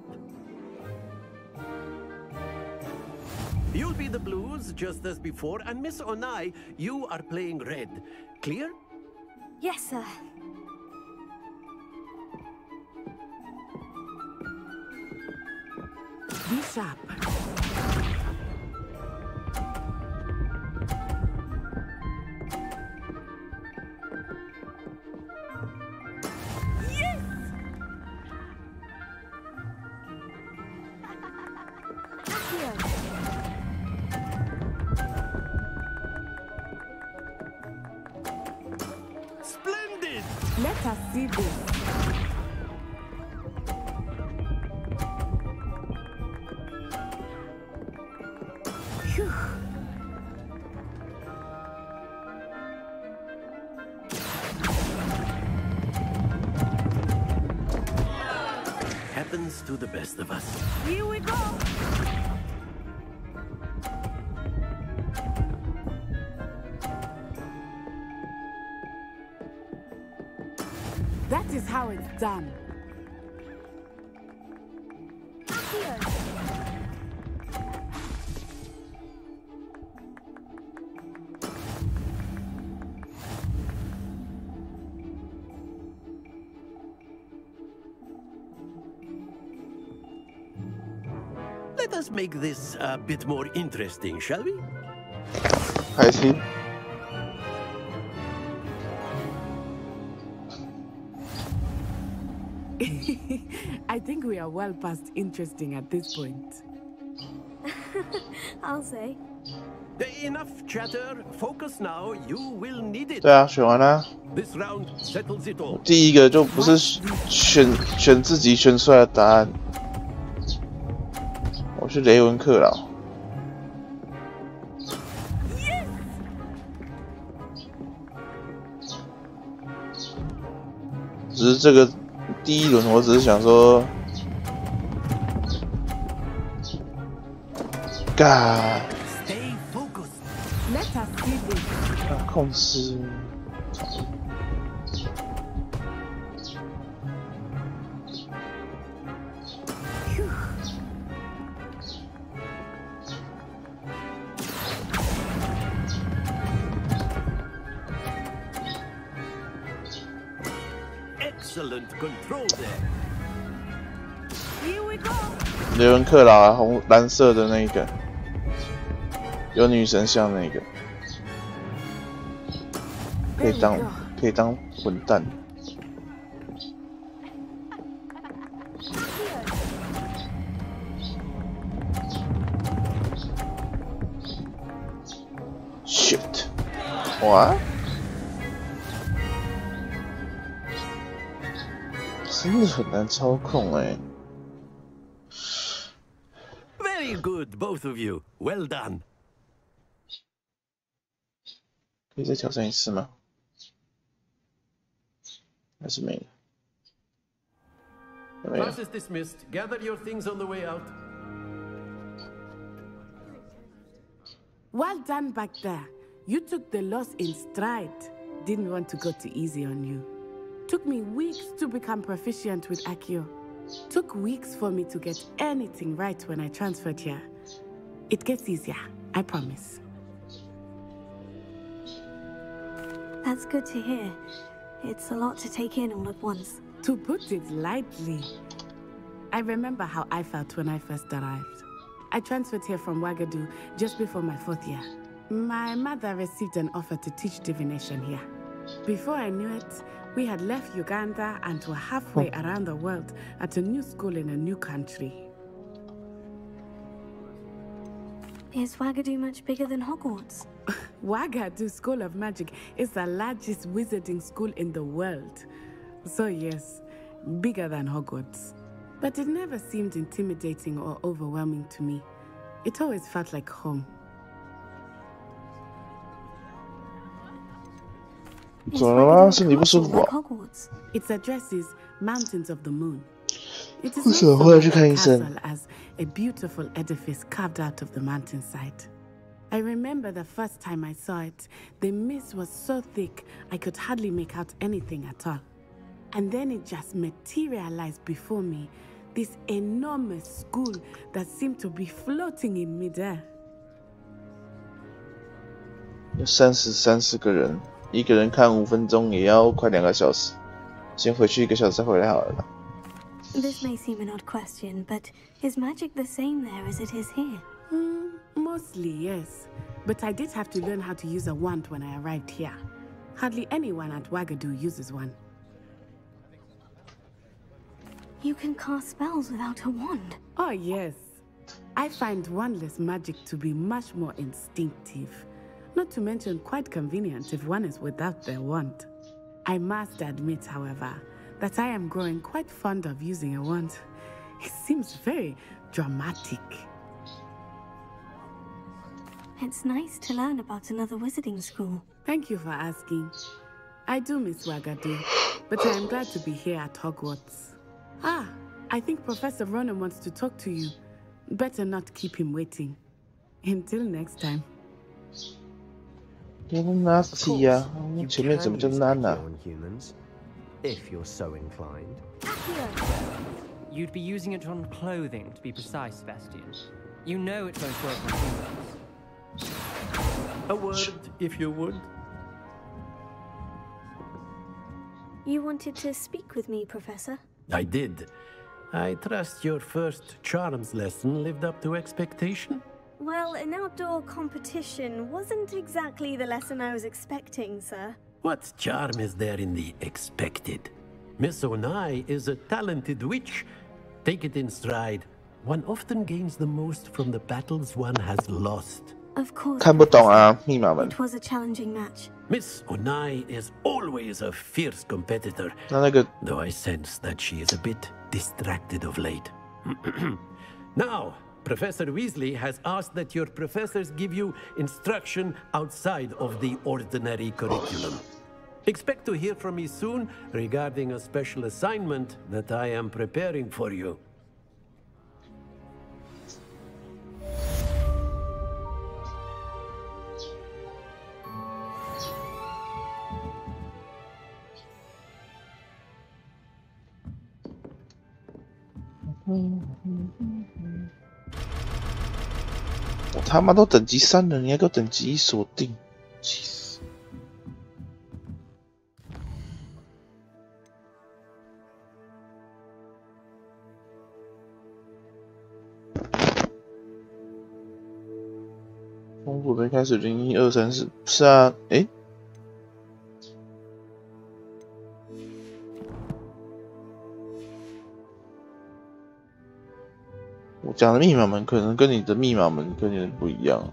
You'll be the blues, just as before, and Miss Onai, you are playing red. Clear? Yes, sir. Be sharp. Splendid! Let us see this. Phew. Happens to the best of us. Here we go! That is how it's done. Let us make this a bit more interesting, shall we? I see. I think we are well past interesting at this point. I'll say. Enough chatter. Focus now. You will need it. 对啊，选完了。 This round settles it all. 第一个就不是选自己选出来的答案。我是雷文克劳。只是这个第一轮，我只是想说，嘎，控制。 Excellent control there. Here we go. 雷文克劳啊，蓝色的那个，有女神像那个，可以当混蛋。Shit！ 哇！ 真的很难操控哎。Very good, both of you. Well done. 可以再挑战一次吗？还是没了？没了。 Class is dismissed. Gather your things on the way out. Well done back there. You took the loss in stride. Didn't want to go too easy on you. Took me weeks to become proficient with Accio. Took weeks for me to get anything right when I transferred here. It gets easier, I promise. That's good to hear. It's a lot to take in all at once. To put it lightly, I remember how I felt when I first arrived. I transferred here from Ouagadougou just before my 4th year. My mother received an offer to teach divination here. Before I knew it, we had left Uganda and were halfway around the world at a new school in a new country. Is Ouagadougou much bigger than Hogwarts? Ouagadougou School of Magic is the largest wizarding school in the world. So yes, bigger than Hogwarts. But it never seemed intimidating or overwhelming to me. It always felt like home. Its address is Mountains of the Moon. It is also a castle as a beautiful edifice carved out of the mountainside. I remember the first time I saw it, the mist was so thick I could hardly make out anything at all. And then it just materialized before me, this enormous school that seemed to be floating in midair. 有30个人，一个人看5分钟也要快2个小时。先回去1个小时再回来好了。This may seem an odd question, but is magic the same there as it is here? Mostly, yes. But I did have to learn how to use a wand when I arrived here. Hardly anyone at Ouagadougou uses one. You can cast spells without a wand? Oh, yes. I find wandless magic to be much more instinctive. Not to mention quite convenient if one is without their wand. I must admit, however, that I am growing quite fond of using a wand. It seems very dramatic. It's nice to learn about another wizarding school. Thank you for asking. I do miss Ouagadougou, but I am glad to be here at Hogwarts. Ah, I think Professor Ronan wants to talk to you. Better not keep him waiting. Until next time. 别那么 nasty 呀！前面怎么就 Nana？ If you're so inclined. You'd be using it on clothing, to be precise, Sebastian. You know it won't work on humans. A word, if you would. You wanted to speak with me, Professor? I did. I trust your first charms lesson lived up to expectation? Well, an outdoor competition wasn't exactly the lesson I was expecting, sir. What charm is there in the expected? Miss Onai is a talented witch. Take it in stride. One often gains the most from the battles one has lost. Of course. 看不懂啊，密码们。 It was a challenging match. Miss Onai is always a fierce competitor, 那个 though I sense that she is a bit distracted of late. Now, Professor Weasley has asked that your professors give you instruction outside of the ordinary curriculum. Expect to hear from me soon regarding a special assignment that I am preparing for you. 我他妈都等级3了，你还给我等级1锁定，气死！丰富杯开始0、1、2、3、4，是啊，诶。 我讲的密码门可能跟你的密码门跟你的不一样。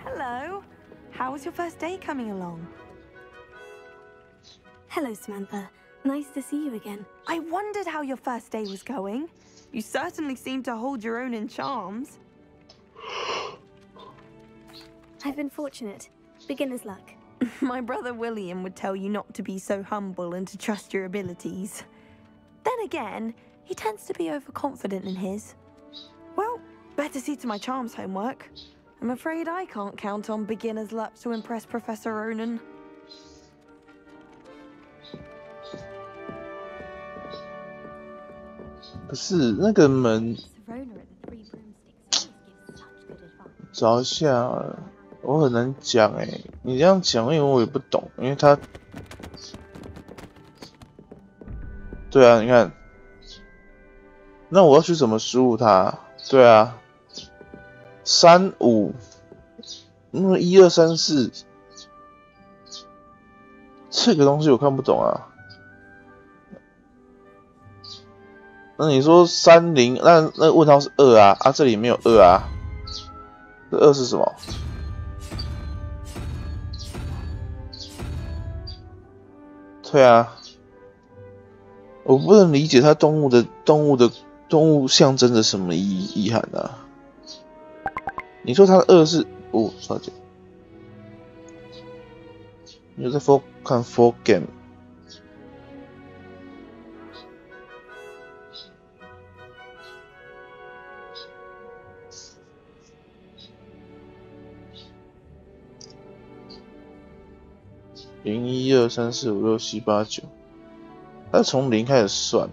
Hello. How was your first day coming along? Hello, Samantha. Nice to see you again. I wondered how your first day was going. You certainly seem to hold your own in charms. I've been fortunate. Beginner's luck. My brother William would tell you not to be so humble and to trust your abilities. Then again, he tends to be overconfident in his. Well, better see to my charms homework. I'm afraid I can't count on beginner's luck to impress Professor Ronan. 可是那个门，找一下，我很难讲哎。你这样讲，因为我也不懂，因为他，对啊，你看，那我要去怎么输入它？对啊，3、5，那么1、2、3、4，这个东西我看不懂啊。 那你说30，那问号是2啊，啊这里没有2啊，这2是什么？对啊，我不能理解它动物象征着什么意涵啊？你说它的2是哦，少姐，你在看 4 game。 0、1、2、3、4、5、6、7、8、9，它是从0开始算。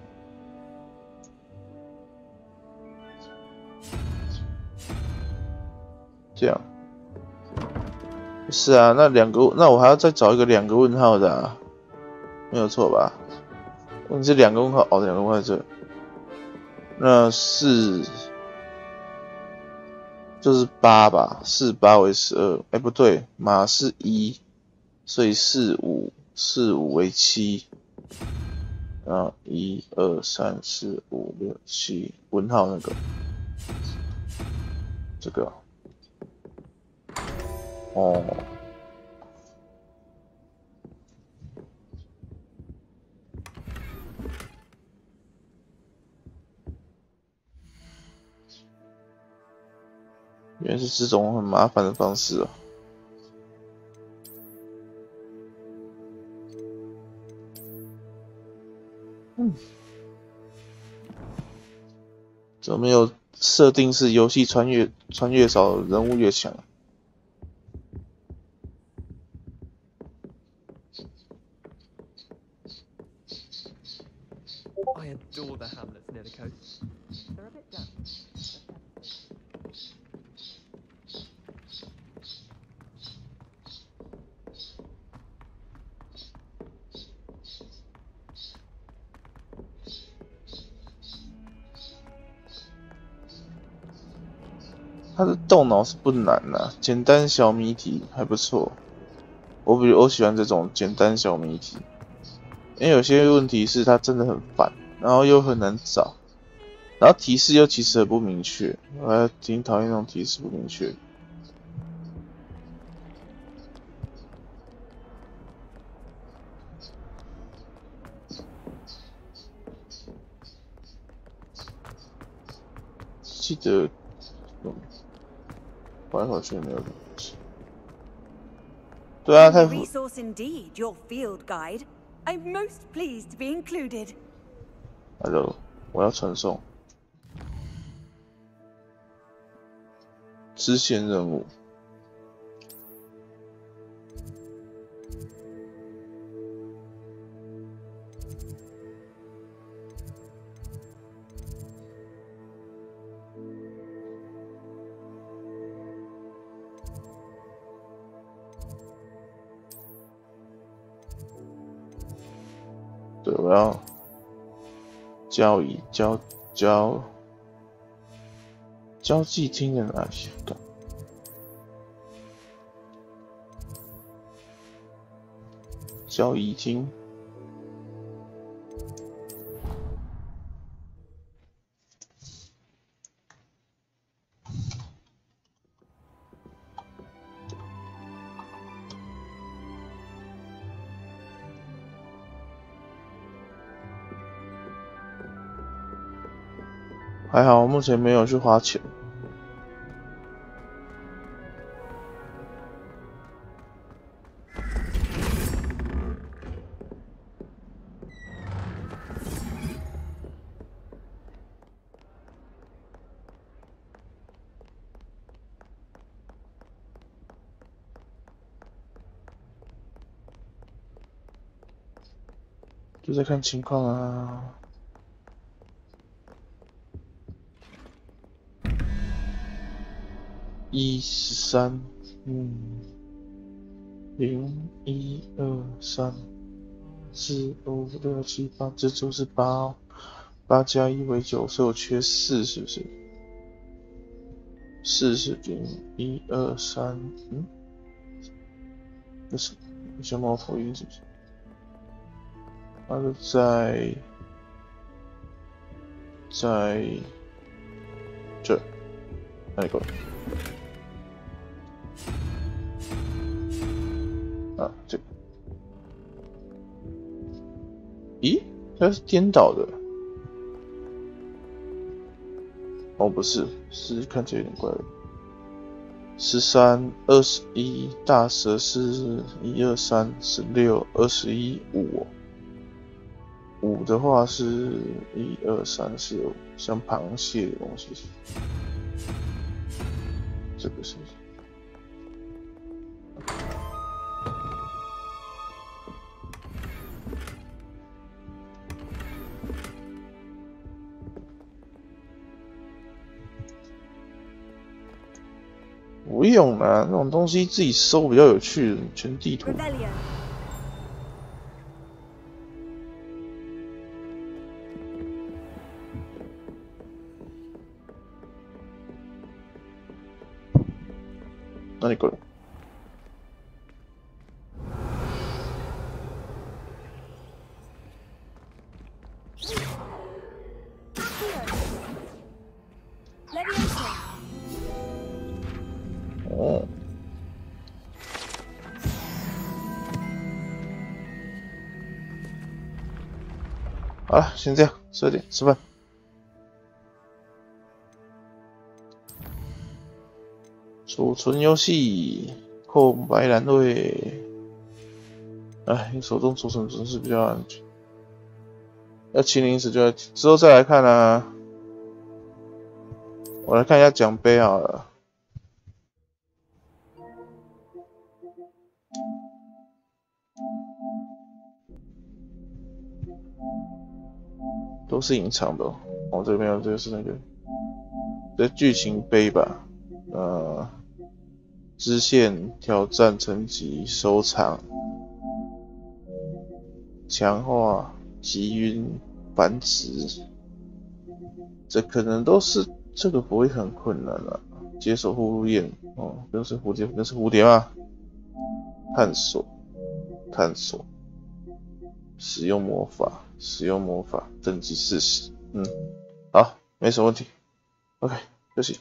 这样，是啊，那我还要再找一个2个问号的啊，没有错吧？问题是2个问号，哦，2个问号在这。那4就是8吧，4、8为12，哎，不对，马是1。 所以4、5为7，然后1、2、3、4、5、6、7，问号那个，这个，哦，原来是这种很麻烦的方式啊。 怎么没有设定是游戏穿越少人物越强？ I adore the hamlets near the coast. They're a bit damp. 他的动脑是不难啊，简单小谜题还不错。我喜欢这种简单小谜题，因为有些问题是它真的很烦，然后又很难找，然后提示又其实很不明确，我还挺讨厌那种提示不明确。记得，跑来跑去没有东西。对啊，太 resource indeed, your field guide. I'm most pleased to be included. Hello， 我要传送支线任务。对，我要交际厅的哪些？交易厅。还好，目前没有去花钱。就在看情况啊。13，0、1、2、3、4、5、6、7、8，这就是8哦。8加1为9，所以我缺4，是不是？4是0、1、2、3，这是小猫头鹰是不是？它是在这，哪里过来？啊，这个。咦，它是颠倒的。哦，不是，是看起来有点怪的。13、21，大蛇是1、2、3、16、21、5。5的话是1、2、3、4、5，像螃蟹的东西。这个是。不用啦，那种东西自己搜比较有趣，全地图。哪里过来？哦，好了，先这样，12点吃饭。储存游戏，空白栏位。哎，手动储存真是比较安全。要清零时就要之后再来看啊。我来看一下奖杯好了。都是隐藏的哦。哦，这个没有，这个是那个，这剧情杯吧？支线挑战层级收藏，强化击晕繁殖，这可能都是这个不会很困难啊。解锁护路焰，哦，那是蝴蝶，那是蝴蝶吗？探索，使用魔法，等级40。好，没什么问题。OK，休息。